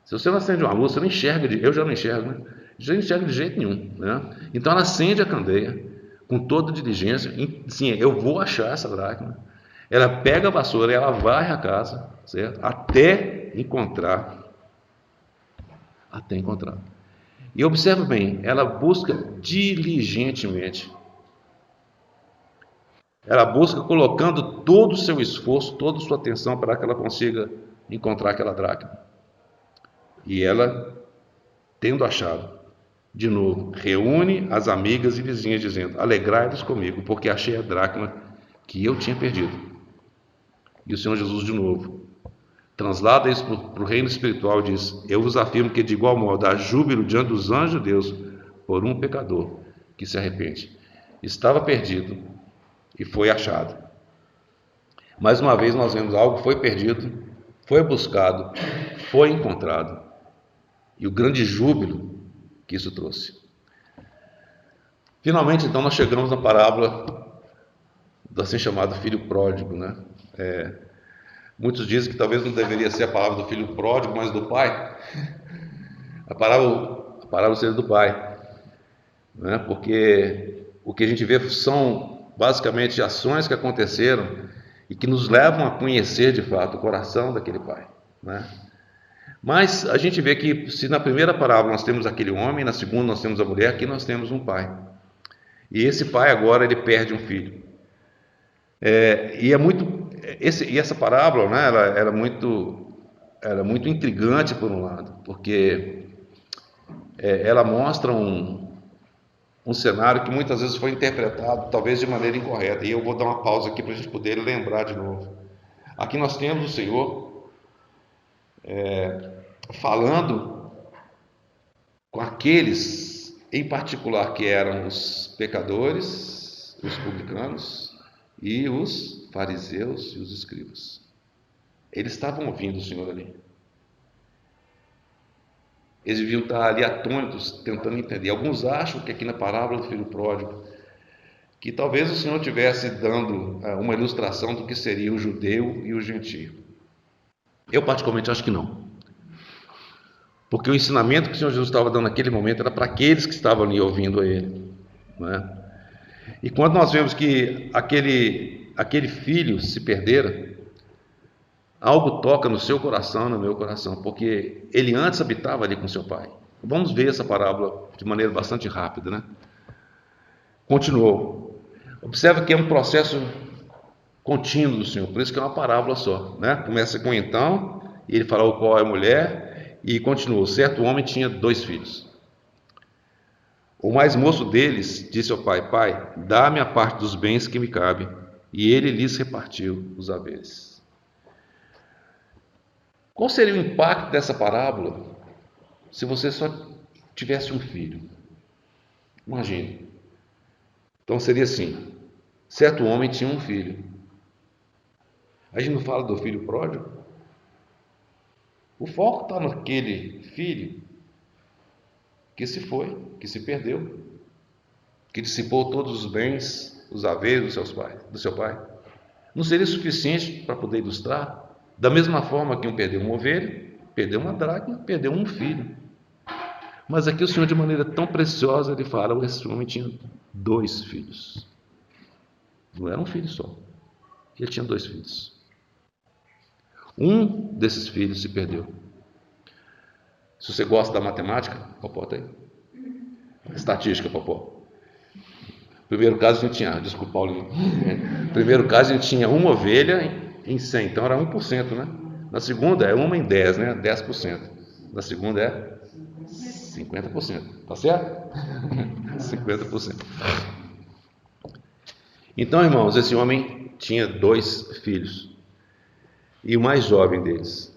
Se você não acende uma luz, você não enxerga, eu já não enxergo, né? Já não enxergo de jeito nenhum, né? Então ela acende a candeia com toda diligência, sim, eu vou achar essa dracma. Ela pega a vassoura e ela varre a casa, certo? Até encontrar. E observe bem, ela busca diligentemente. Ela busca colocando todo o seu esforço, toda a sua atenção para que ela consiga encontrar aquela dracma. E ela, tendo achado, de novo, reúne as amigas e vizinhas, dizendo: alegrai-vos comigo, porque achei a dracma que eu tinha perdido. E o Senhor Jesus, de novo, translada isso para o reino espiritual e diz: eu vos afirmo que de igual modo há júbilo diante dos anjos de Deus por um pecador que se arrepende. Estava perdido e foi achado. Mais uma vez nós vemos algo foi perdido, foi buscado, foi encontrado. E o grande júbilo que isso trouxe. Finalmente, então, nós chegamos na parábola do assim chamado filho pródigo, né? Muitos dizem que talvez não deveria ser a palavra do filho pródigo, mas do pai. A parábola seria do pai, né? Porque o que a gente vê são basicamente ações que aconteceram e que nos levam a conhecer de fato o coração daquele pai, né? Mas a gente vê que se na primeira parábola nós temos aquele homem, na segunda nós temos a mulher, aqui nós temos um pai. E esse pai agora ele perde um filho. E essa parábola, né, ela era muito intrigante por um lado, porque ela mostra um cenário que muitas vezes foi interpretado talvez de maneira incorreta. E eu vou dar uma pausa aqui para a gente poder lembrar de novo. Aqui nós temos o Senhor falando com aqueles em particular que eram os pecadores, os publicanos e os fariseus e os escribas. Eles estavam ouvindo o Senhor ali. Eles deviam estar ali atônitos, tentando entender. Alguns acham que aqui na parábola do filho pródigo, que talvez o Senhor estivesse dando uma ilustração do que seria o judeu e o gentio. Eu particularmente acho que não. Porque o ensinamento que o Senhor Jesus estava dando naquele momento era para aqueles que estavam ali ouvindo a Ele, né? E quando nós vemos que aquele filho se perdera, algo toca no seu coração, no meu coração, porque ele antes habitava ali com seu pai. Vamos ver essa parábola de maneira bastante rápida, né? Continuou. Observa que é um processo contínuo do Senhor, por isso que é uma parábola só, né? Começa com então, e ele fala qual é a mulher, e continuou. Certo homem tinha 2 filhos. O mais moço deles disse ao pai: pai, dá-me a parte dos bens que me cabe. E ele lhes repartiu os haveres. Qual seria o impacto dessa parábola se você só tivesse um filho? Imagine. Então seria assim: certo homem tinha um filho. A gente não fala do filho pródigo? O foco está naquele filho que se foi, que se perdeu, que dissipou todos os bens, os haveres do seu pai. Não seria suficiente para poder ilustrar? Da mesma forma que um perdeu uma ovelha, perdeu uma dracma, perdeu um filho. Mas aqui o Senhor, de maneira tão preciosa, ele fala: esse homem tinha 2 filhos. Não era um filho só. Ele tinha 2 filhos. Um desses filhos se perdeu. Se você gosta da matemática, Popó tá aí. Estatística, Popó. Primeiro caso a gente tinha, desculpa, Paulinho. Primeiro caso a gente tinha uma ovelha em 100, então era 1%, né? Na segunda é uma em 10, né? 10%. Na segunda é 50%. Tá certo? 50%. Então, irmãos, esse homem tinha 2 filhos. E o mais jovem deles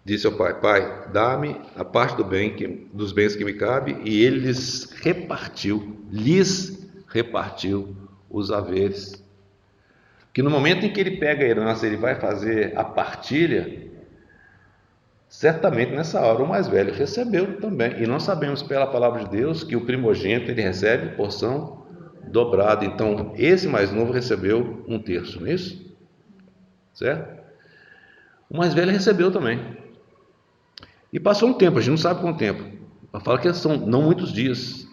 disse ao pai: Pai, dá-me a parte dos bens que me cabe. E ele lhes repartiu os haveres. Que no momento em que ele pega a herança, ele vai fazer a partilha, certamente nessa hora o mais velho recebeu também. E nós sabemos pela palavra de Deus que o primogênito ele recebe porção dobrada. Então esse mais novo recebeu 1/3, não é isso? Certo? O mais velho recebeu também. E passou um tempo, a gente não sabe quanto tempo. Fala que são não muitos dias,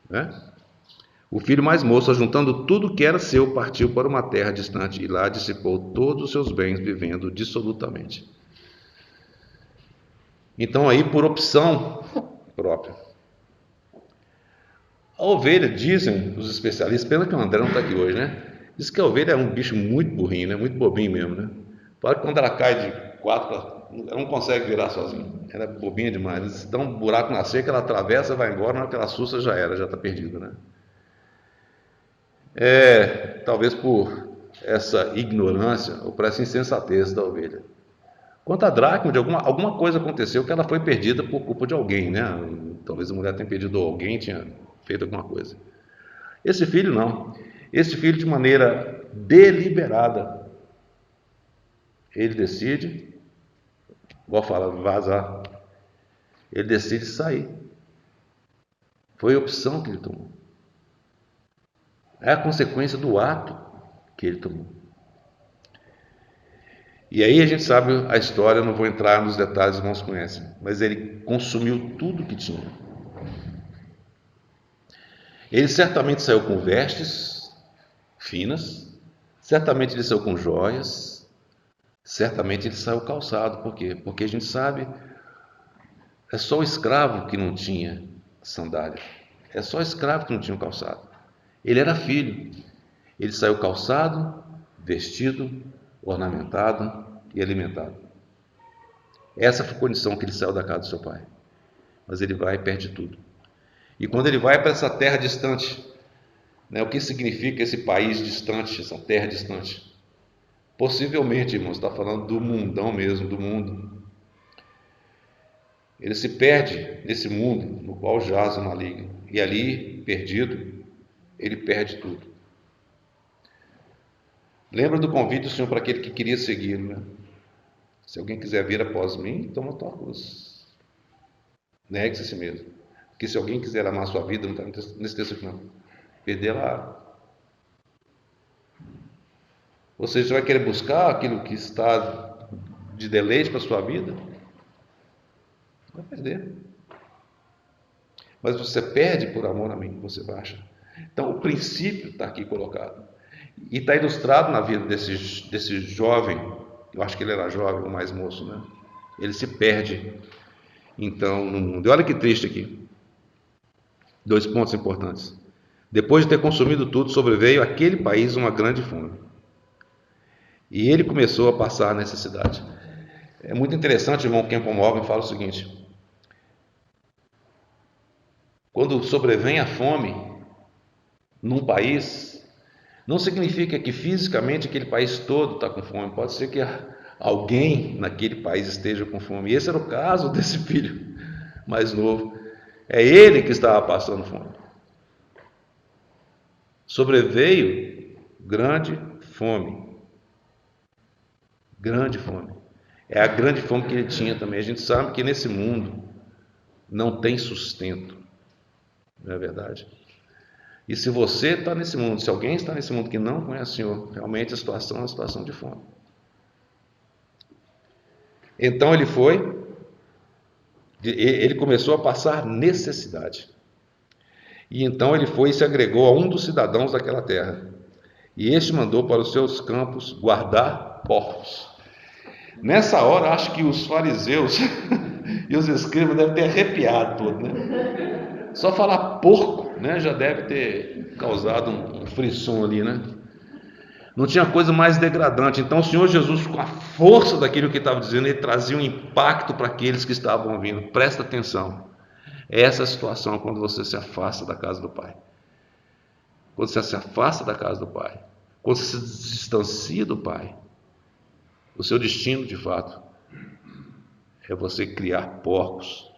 né? O filho mais moço, juntando tudo que era seu, partiu para uma terra distante e lá dissipou todos os seus bens, vivendo dissolutamente. Então aí, por opção própria. A ovelha, dizem os especialistas, pena que o André não está aqui hoje, né? Diz que a ovelha é um bicho muito burrinho, né? Muito bobinho mesmo, né? Fala que quando ela cai de 4, ela não consegue virar sozinha. Ela é bobinha demais. Se dá um buraco na cerca, ela atravessa, vai embora, na hora que ela assusta já era, já está perdida, né? Talvez por essa ignorância ou por essa insensatez da ovelha. Quanto a dracma, de alguma coisa aconteceu que ela foi perdida por culpa de alguém, né? Talvez a mulher tenha perdido alguém, tinha feito alguma coisa. Esse filho não. Esse filho, de maneira deliberada, ele decide, igual fala, vazar. Ele decide sair. Foi a opção que ele tomou. É a consequência do ato que ele tomou. E aí a gente sabe a história, não vou entrar nos detalhes, os irmãos conhecem, mas ele consumiu tudo que tinha. Ele certamente saiu com vestes finas, certamente ele saiu com joias, certamente ele saiu calçado. Por quê? Porque a gente sabe, é só o escravo que não tinha sandália, é só o escravo que não tinha calçado. Ele era filho, ele saiu calçado, vestido, ornamentado e alimentado. Essa foi a condição que ele saiu da casa do seu pai. Mas ele vai e perde tudo. E quando ele vai para essa terra distante, né, o que significa esse país distante, essa terra distante? Possivelmente, irmãos, está falando do mundão mesmo, do mundo. Ele se perde nesse mundo no qual jaz o maligno. E ali, perdido, ele perde tudo. Lembra do convite do Senhor para aquele que queria segui-lo, né? Se alguém quiser vir após mim, toma a tua cruz. Negue-se a si mesmo. Porque se alguém quiser amar a sua vida, não está nesse texto aqui não. Perder-la. Ou seja, você vai querer buscar aquilo que está de deleite para a sua vida? Vai perder. Mas você perde por amor a mim, você vai achar. Então o princípio está aqui colocado. E está ilustrado na vida desse jovem, eu acho que ele era jovem, o mais moço, né? Ele se perde, então, no mundo. E olha que triste aqui. 2 pontos importantes. Depois de ter consumido tudo, sobreveio àquele país uma grande fome. E ele começou a passar necessidade. É muito interessante, o irmão Campbell Morgan fala o seguinte: quando sobrevém a fome num país, não significa que fisicamente aquele país todo está com fome. Pode ser que alguém naquele país esteja com fome. E esse era o caso desse filho mais novo. É ele que estava passando fome. Sobreveio grande fome. Grande fome. É a grande fome que ele tinha também. A gente sabe que nesse mundo não tem sustento. Não é verdade? E se você está nesse mundo, se alguém está nesse mundo que não conhece o Senhor, realmente a situação é uma situação de fome. Então ele começou a passar necessidade. E então ele foi e se agregou a um dos cidadãos daquela terra. E este mandou para os seus campos guardar porcos. Nessa hora, acho que os fariseus E os escribas devem ter arrepiado todo, né? Só falar porco, né, já deve ter causado um frisson ali, né? Não tinha coisa mais degradante. Então o Senhor Jesus, com a força daquilo que estava dizendo, ele trazia um impacto para aqueles que estavam ouvindo. Presta atenção. Essa é a situação quando você se afasta da casa do Pai. Quando você se afasta da casa do Pai, quando você se distancia do Pai, o seu destino, de fato, é você criar porcos.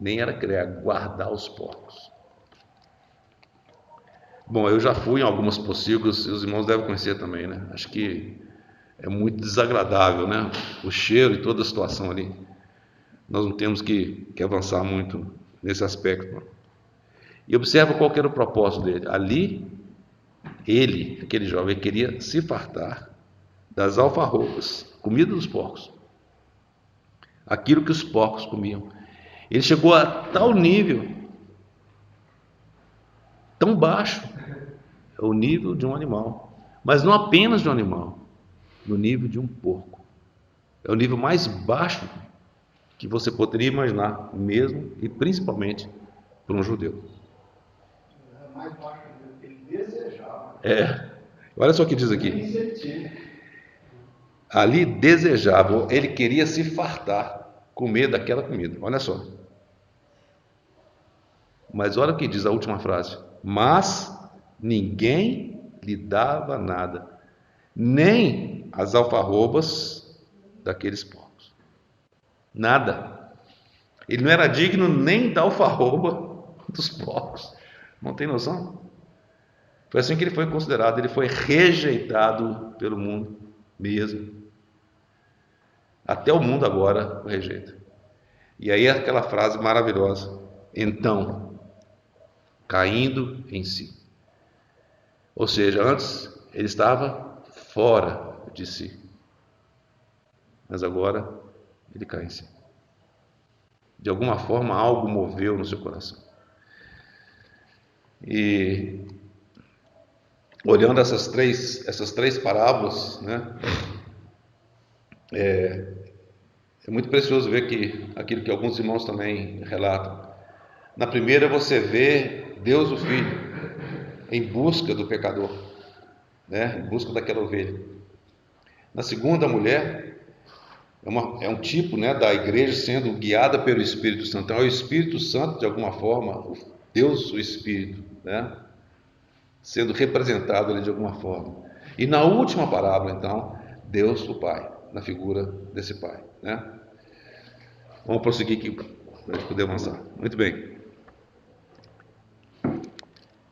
Nem era criar, guardar os porcos. Bom, eu já fui em algumas pocilgas, e os irmãos devem conhecer também, né? Acho que é muito desagradável, né? O cheiro e toda a situação ali. Nós não temos que avançar muito nesse aspecto. E observa qual que era o propósito dele. Ali, ele, aquele jovem, queria se fartar das alfarrobas, comida dos porcos. Aquilo que os porcos comiam. Ele chegou a tal nível, tão baixo, é o nível de um animal. Mas não apenas de um animal, no nível de um porco. É o nível mais baixo que você poderia imaginar, mesmo e principalmente para um judeu. É mais baixo do que ele desejava. Olha só o que diz aqui. Ali desejava, ele queria se fartar, comer daquela comida. Olha só. Mas olha o que diz a última frase. Mas ninguém lhe dava nada, nem as alfarrobas daqueles porcos. Nada. Ele não era digno nem da alfarroba dos porcos. Não tem noção? Foi assim que ele foi considerado. Ele foi rejeitado pelo mundo mesmo. Até o mundo agora o rejeita. E aí aquela frase maravilhosa. Então, caindo em si. Ou seja, antes ele estava fora de si. Mas agora ele cai em si. De alguma forma algo moveu no seu coração. E olhando essas três parábolas, né, é muito precioso ver que aquilo que alguns irmãos também relatam. Na primeira você vê Deus o Filho em busca do pecador, né, em busca daquela ovelha. Na segunda, a mulher é um tipo, né, da igreja sendo guiada pelo Espírito Santo. Então é o Espírito Santo, de alguma forma, Deus o Espírito, né, sendo representado ali de alguma forma. E na última parábola, então, Deus o Pai, na figura desse Pai, né? Vamos prosseguir aqui para a gente poder avançar. Muito bem.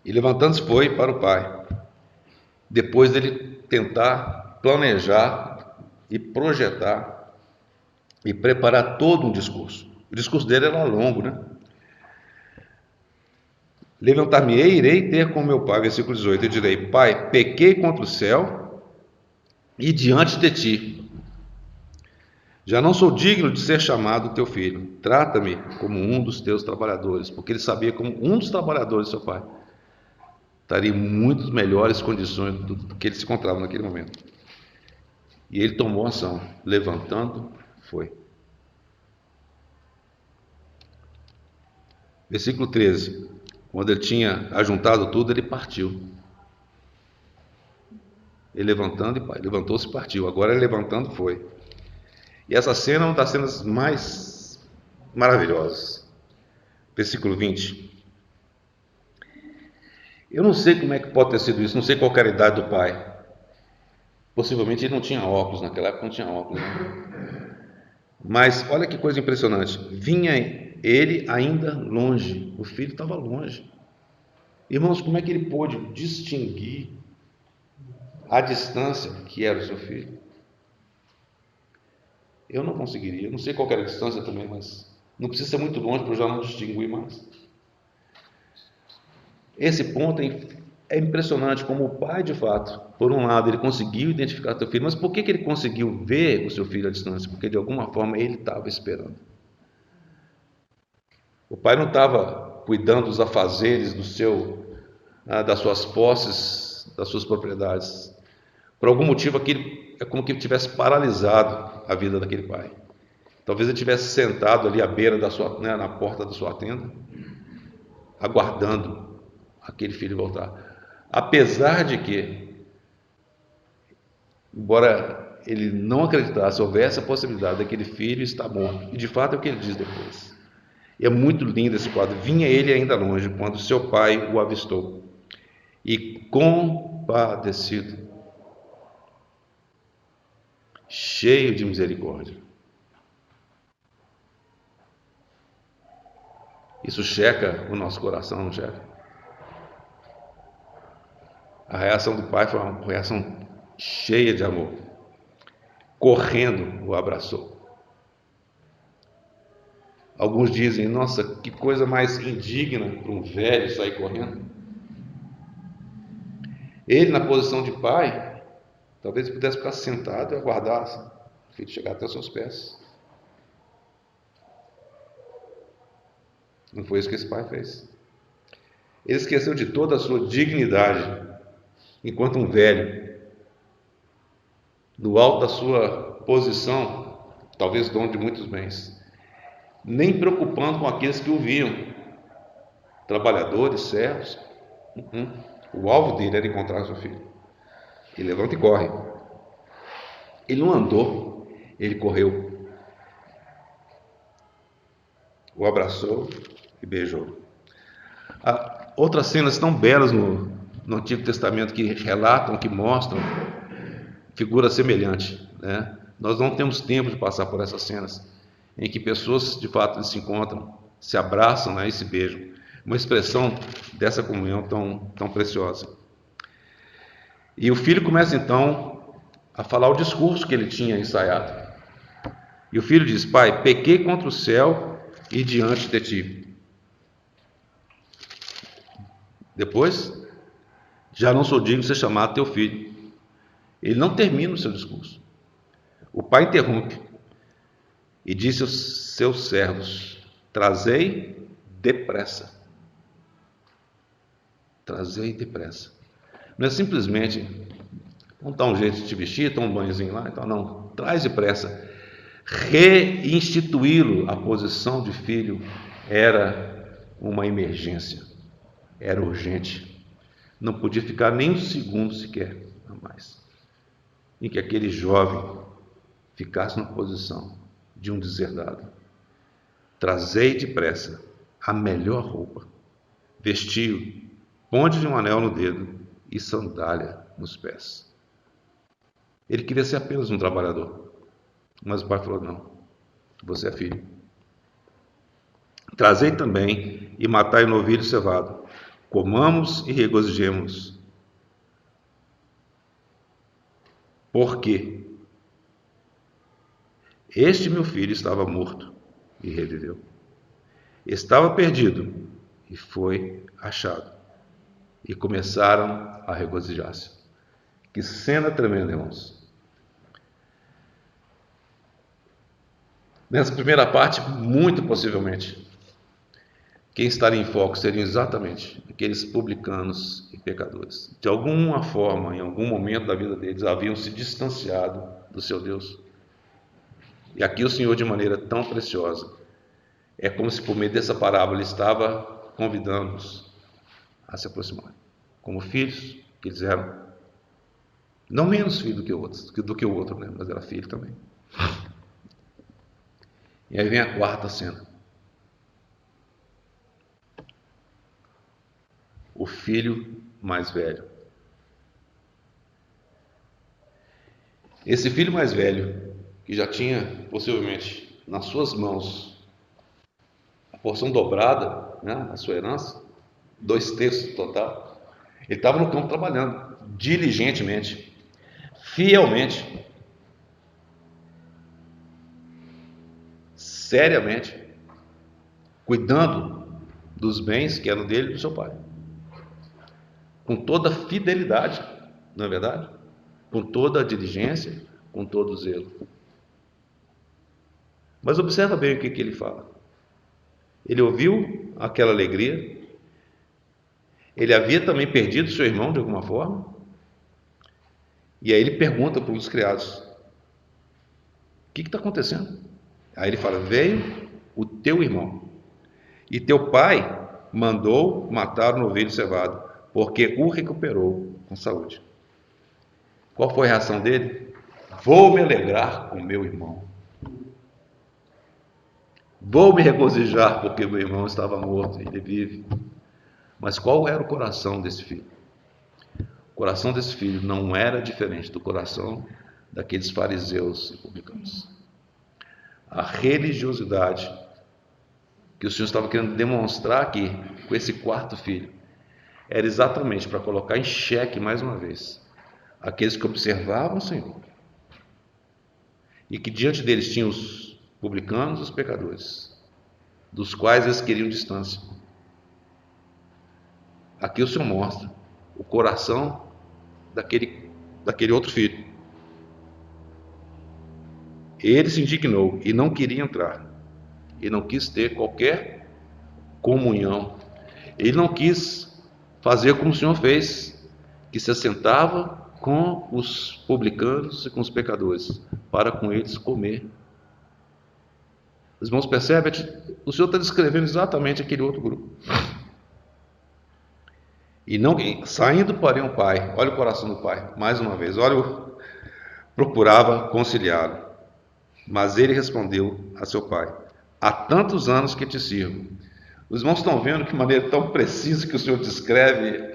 E levantando-se foi para o Pai, depois dele tentar planejar e projetar e preparar todo um discurso. O discurso dele era longo, né? Levantar-me-ei, irei ter com meu pai, versículo 18, eu direi, Pai, pequei contra o céu e diante de ti. Já não sou digno de ser chamado teu filho. Trata-me como um dos teus trabalhadores, porque ele sabia como um dos trabalhadores do seu pai estaria em muito melhores condições do que ele se encontrava naquele momento. E ele tomou ação, levantando, foi. Versículo 13. Quando ele tinha ajuntado tudo, ele partiu. Ele levantou-se e partiu. Agora ele levantando, foi. E essa cena é uma das cenas mais maravilhosas. Versículo 20. Eu não sei como é que pode ter sido isso, não sei qual era a idade do pai. Possivelmente ele não tinha óculos, naquela época não tinha óculos, né? Mas olha que coisa impressionante. Vinha ele ainda longe, o filho estava longe. Irmãos, como é que ele pôde distinguir a distância que era o seu filho? Eu não conseguiria, eu não sei qual era a distância também, mas não precisa ser muito longe para eu já não distinguir mais. Esse ponto é impressionante como o pai, de fato, por um lado, ele conseguiu identificar seu filho, mas por que ele conseguiu ver o seu filho à distância? Porque de alguma forma ele estava esperando. O pai não estava cuidando dos afazeres das suas posses, das suas propriedades. Por algum motivo, aquilo é como que tivesse paralisado a vida daquele pai. Talvez ele estivesse sentado ali à beira da sua, né, na porta da sua tenda, aguardando aquele filho voltar. Apesar de que, embora ele não acreditasse, houvesse a possibilidade daquele filho estar morto. E de fato é o que ele diz depois. E é muito lindo esse quadro. Vinha ele ainda longe, quando seu pai o avistou. E compadecido, cheio de misericórdia. Isso checa o nosso coração, não checa? A reação do pai foi uma reação cheia de amor. Correndo, o abraçou. Alguns dizem, nossa, que coisa mais indigna para um velho sair correndo. Ele, na posição de pai, talvez pudesse ficar sentado e aguardar o filho chegar até os seus pés. Não foi isso que esse pai fez. Ele esqueceu de toda a sua dignidade, enquanto um velho, no alto da sua posição, talvez dono de muitos bens, nem preocupando com aqueles que o viam, trabalhadores, servos. O alvo dele era encontrar seu filho. Ele levanta e corre. Ele não andou, ele correu. O abraçou e beijou. Há outras cenas tão belas no Antigo Testamento que relatam, que mostram figura semelhante, né? Nós não temos tempo de passar por essas cenas em que pessoas de fato se encontram, se abraçam, né, e se beijam. Uma expressão dessa comunhão tão preciosa. E o filho começa então a falar o discurso que ele tinha ensaiado. E o filho diz: pai, pequei contra o céu e diante de ti. Depois, já não sou digno de ser chamado teu filho. Ele não termina o seu discurso. O pai interrompe e disse aos seus servos: trazei depressa. Trazei depressa. Não é simplesmente, vamos dar um jeito de te vestir, tomar um banhozinho lá, então não. Traz depressa. Reinstituí-lo à posição de filho era uma emergência, era urgente. Não podia ficar nem um segundo sequer a mais em que aquele jovem ficasse na posição de um deserdado. Trazei depressa a melhor roupa, vestiu, ponte um anel no dedo e sandália nos pés. Ele queria ser apenas um trabalhador, mas o pai falou: não, você é filho. Trazei também e matai no novilho cevado, comamos e regozijemos. Porque este meu filho estava morto e reviveu. Estava perdido e foi achado. E começaram a regozijar-se. Que cena tremenda, irmãos. Nessa primeira parte, muito possivelmente, quem estaria em foco seriam exatamente aqueles publicanos e pecadores. De alguma forma, em algum momento da vida deles, haviam se distanciado do seu Deus. E aqui o Senhor, de maneira tão preciosa, é como se por meio dessa parábola ele estava convidando-os a se aproximar, como filhos que eles eram. Não menos filho do que o outro, né? Mas era filho também. E aí vem a quarta cena. O filho mais velho. Esse filho mais velho, que já tinha possivelmente nas suas mãos a porção dobrada, né, a sua herança, 2/3 do total, ele estava no campo trabalhando diligentemente, fielmente, seriamente, cuidando dos bens que eram dele e do seu pai, com toda a fidelidade, não é verdade? Com toda a diligência, com todo o zelo. Mas observa bem o que ele fala. Ele ouviu aquela alegria, ele havia também perdido seu irmão de alguma forma, e aí ele pergunta para os criados: o que está acontecendo? Aí ele fala: veio o teu irmão, e teu pai mandou matar o novilho cevado, porque o recuperou com saúde. Qual foi a reação dele? Vou me alegrar com meu irmão. Vou me regozijar porque meu irmão estava morto e ele vive. Mas qual era o coração desse filho? O coração desse filho não era diferente do coração daqueles fariseus e publicanos. A religiosidade que o Senhor estava querendo demonstrar aqui com esse quarto filho era exatamente para colocar em xeque mais uma vez aqueles que observavam o Senhor e que diante deles tinham os publicanos e os pecadores, dos quais eles queriam distância. Aqui o Senhor mostra o coração daquele outro filho. Ele se indignou e não queria entrar. Ele não quis ter qualquer comunhão. Ele não quis fazer como o Senhor fez, que se assentava com os publicanos e com os pecadores, para com eles comer. Os irmãos percebem? O Senhor está descrevendo exatamente aquele outro grupo. E não saindo, porém, o pai, olha o coração do pai, mais uma vez, procurava conciliá-lo. Mas ele respondeu a seu pai: há tantos anos que te sirvo. Os irmãos estão vendo que maneira tão precisa que o Senhor descreve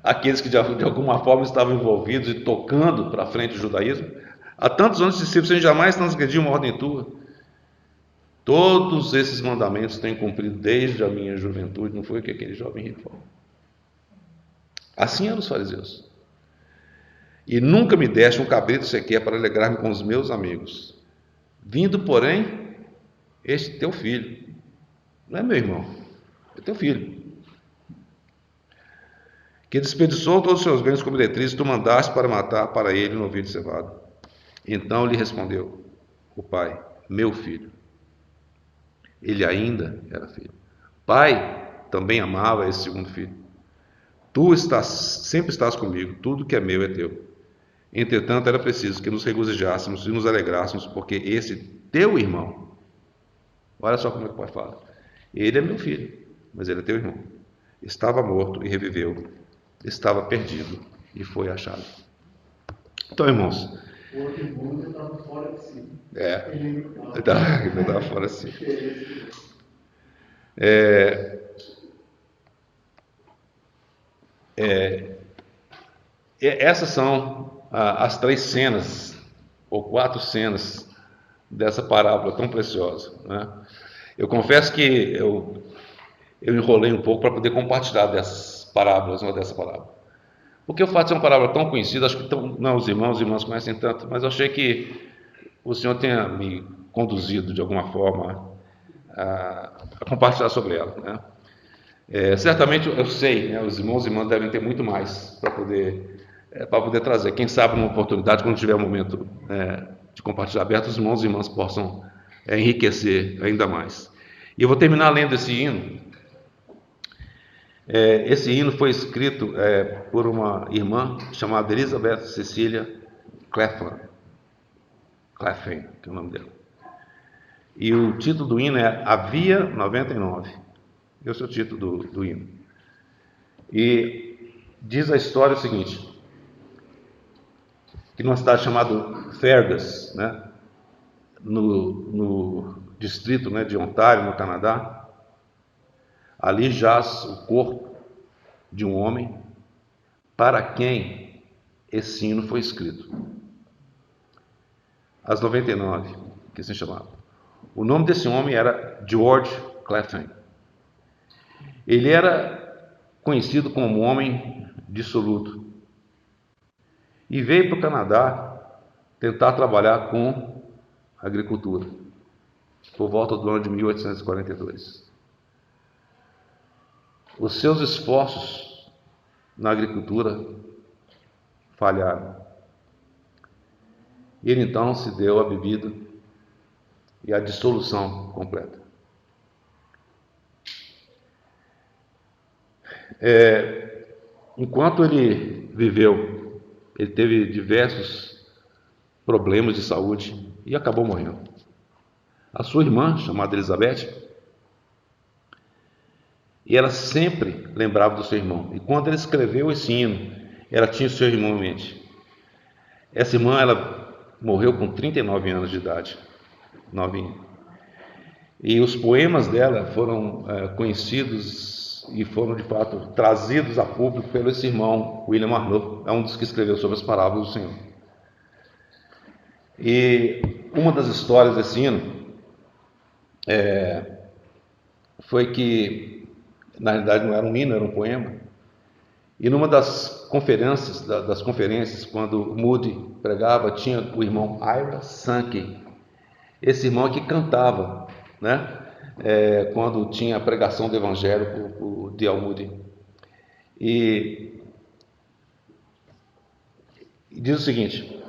aqueles que de alguma forma estavam envolvidos e tocando para frente o judaísmo? Há tantos anos te sirvo, sem jamais transgredir uma ordem tua. Todos esses mandamentos tenho cumprido desde a minha juventude. Não foi o que aquele jovem rico falou? Assim eram os fariseus. E nunca me deste um cabrito sequer para alegrar-me com os meus amigos. Vindo, porém, este teu filho. Não é meu irmão, é teu filho. Que desperdiçou todos os seus bens como meretrizes, tu mandaste para matar para ele um novilho cevado. Então lhe respondeu o pai: meu filho. Ele ainda era filho. Pai também amava esse segundo filho. Tu sempre estás comigo, tudo que é meu é teu. Entretanto, era preciso que nos regozijássemos e nos alegrássemos, porque esse teu irmão, olha só como é que o pai fala, ele é meu filho, mas ele é teu irmão. Estava morto e reviveu, estava perdido e foi achado. Então, irmãos, o outro irmão ainda estava fora de si. Ele estava fora de si. Essas são as 3 cenas, ou 4 cenas, dessa parábola tão preciosa, né? Eu confesso que eu enrolei um pouco para poder compartilhar dessas parábolas, ou dessa parábola. Porque o fato de ser uma parábola tão conhecida, acho que não, os irmãos conhecem tanto, mas eu achei que o Senhor tenha me conduzido de alguma forma a compartilhar sobre ela, né? Certamente eu sei, né, os irmãos e irmãs devem ter muito mais para poder trazer. Quem sabe numa oportunidade, quando tiver um momento de compartilhar aberto, os irmãos e irmãs possam enriquecer ainda mais. E eu vou terminar lendo esse hino. Esse hino foi escrito por uma irmã chamada Elizabeth Cecilia Cleffin, que é o nome dela. E o título do hino é Havia 99. Esse é o título do hino. E diz a história o seguinte: que numa cidade chamada Fergus, né, no distrito, né, de Ontário, no Canadá, ali jaz o corpo de um homem para quem esse hino foi escrito. As 99, que se chamava. O nome desse homem era George Cleffin. Ele era conhecido como um homem dissoluto e veio para o Canadá tentar trabalhar com agricultura por volta do ano de 1842. Os seus esforços na agricultura falharam. Ele então se deu à bebida e à dissolução completa. Enquanto ele viveu, ele teve diversos problemas de saúde e acabou morrendo. a sua irmã, chamada Elizabeth, e ela sempre lembrava do seu irmão. E quando ela escreveu esse hino, ela tinha o seu irmão em mente. Essa irmã, ela morreu com 39 anos de idade, novinha. E os poemas dela foram conhecidos e foram, de fato, trazidos a público pelo esse irmão, William Arnaud, é um dos que escreveu sobre as parábolas do Senhor. E uma das histórias desse hino foi que, na realidade, não era um hino, era um poema. E numa das conferências, quando Moody pregava, tinha o irmão Ira Sankey. Esse irmão que cantava, né? Quando tinha a pregação do Evangelho por D.L. Moody. E diz o seguinte: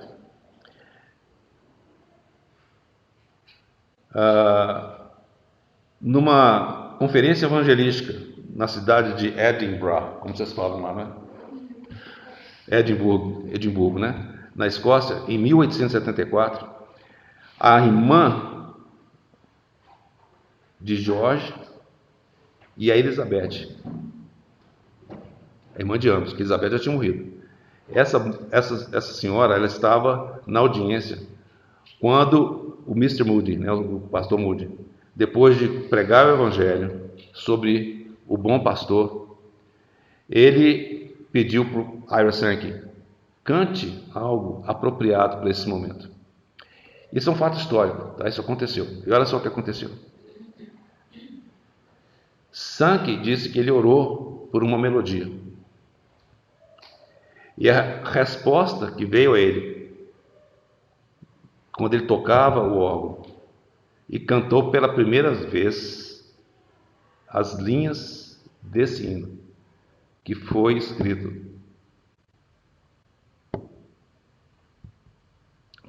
numa conferência evangelística na cidade de Edinburgh, como vocês falam lá, né? Edimburgo, né? Na Escócia, em 1874, a irmã de George e a Elizabeth, a irmã de ambos, que Elizabeth já tinha morrido. Essa senhora, ela estava na audiência quando o Mr. Moody, né, o pastor Moody, depois de pregar o evangelho sobre o bom pastor, ele pediu para o Ira Sankey: cante algo apropriado para esse momento. Isso é um fato histórico, tá? Isso aconteceu. E olha só o que aconteceu. Sankey disse que ele orou por uma melodia. E a resposta que veio a ele, quando ele tocava o órgão e cantou pela primeira vez as linhas desse hino, que foi escrito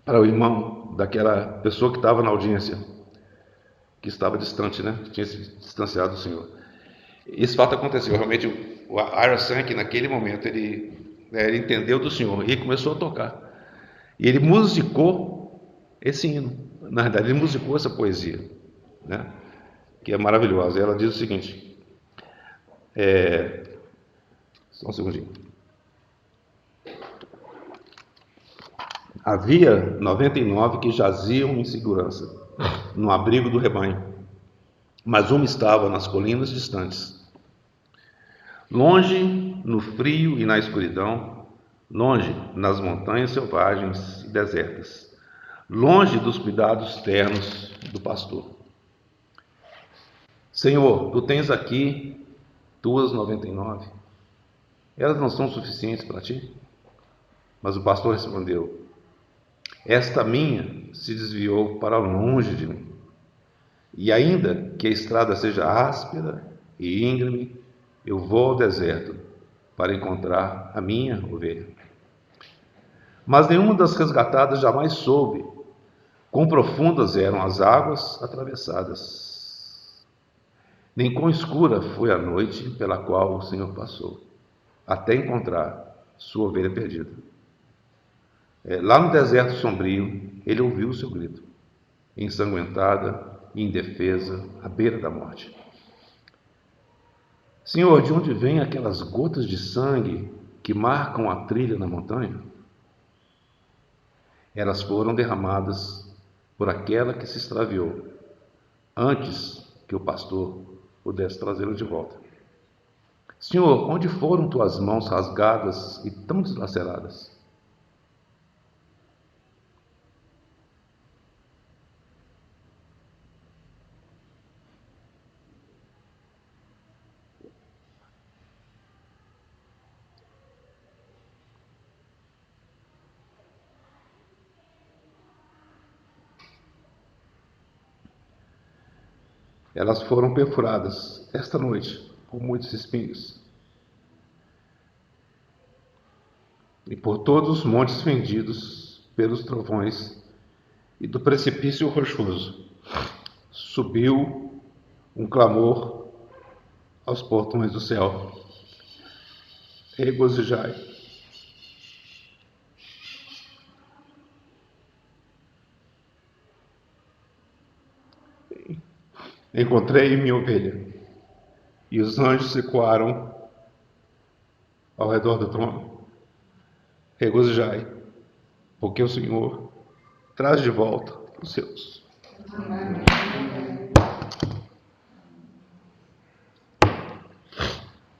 para o irmão daquela pessoa que estava na audiência, que estava distante, né? Que tinha se distanciado do Senhor. Esse fato aconteceu. Realmente, o Ira Sankey, naquele momento, ele entendeu do Senhor e começou a tocar. E ele musicou esse hino. Na verdade, ele musicou essa poesia, né? Que é maravilhosa. E ela diz o seguinte: só um segundinho. Havia 99 que jaziam em segurança, no abrigo do rebanho, mas uma estava nas colinas distantes, longe no frio e na escuridão, longe nas montanhas selvagens e desertas, longe dos cuidados ternos do pastor. Senhor, tu tens aqui tuas 99, elas não são suficientes para ti? Mas o pastor respondeu: esta minha se desviou para longe de mim. E ainda que a estrada seja áspera e íngreme, eu vou ao deserto para encontrar a minha ovelha. Mas nenhuma das resgatadas jamais soube quão profundas eram as águas atravessadas, nem quão escura foi a noite pela qual o Senhor passou, até encontrar sua ovelha perdida. Lá no deserto sombrio, ele ouviu o seu grito, ensanguentada e indefesa, à beira da morte. Senhor, de onde vêm aquelas gotas de sangue que marcam a trilha na montanha? Elas foram derramadas por aquela que se extraviou, antes que o pastor pudesse trazê-la de volta. Senhor, onde foram tuas mãos rasgadas e tão deslaceradas? Elas foram perfuradas esta noite por muitos espinhos, e por todos os montes fendidos pelos trovões, e do precipício rochoso subiu um clamor aos portões do céu: regozijai. Encontrei minha ovelha. E os anjos ecoaram ao redor do trono. Regozijai, porque o Senhor traz de volta os seus.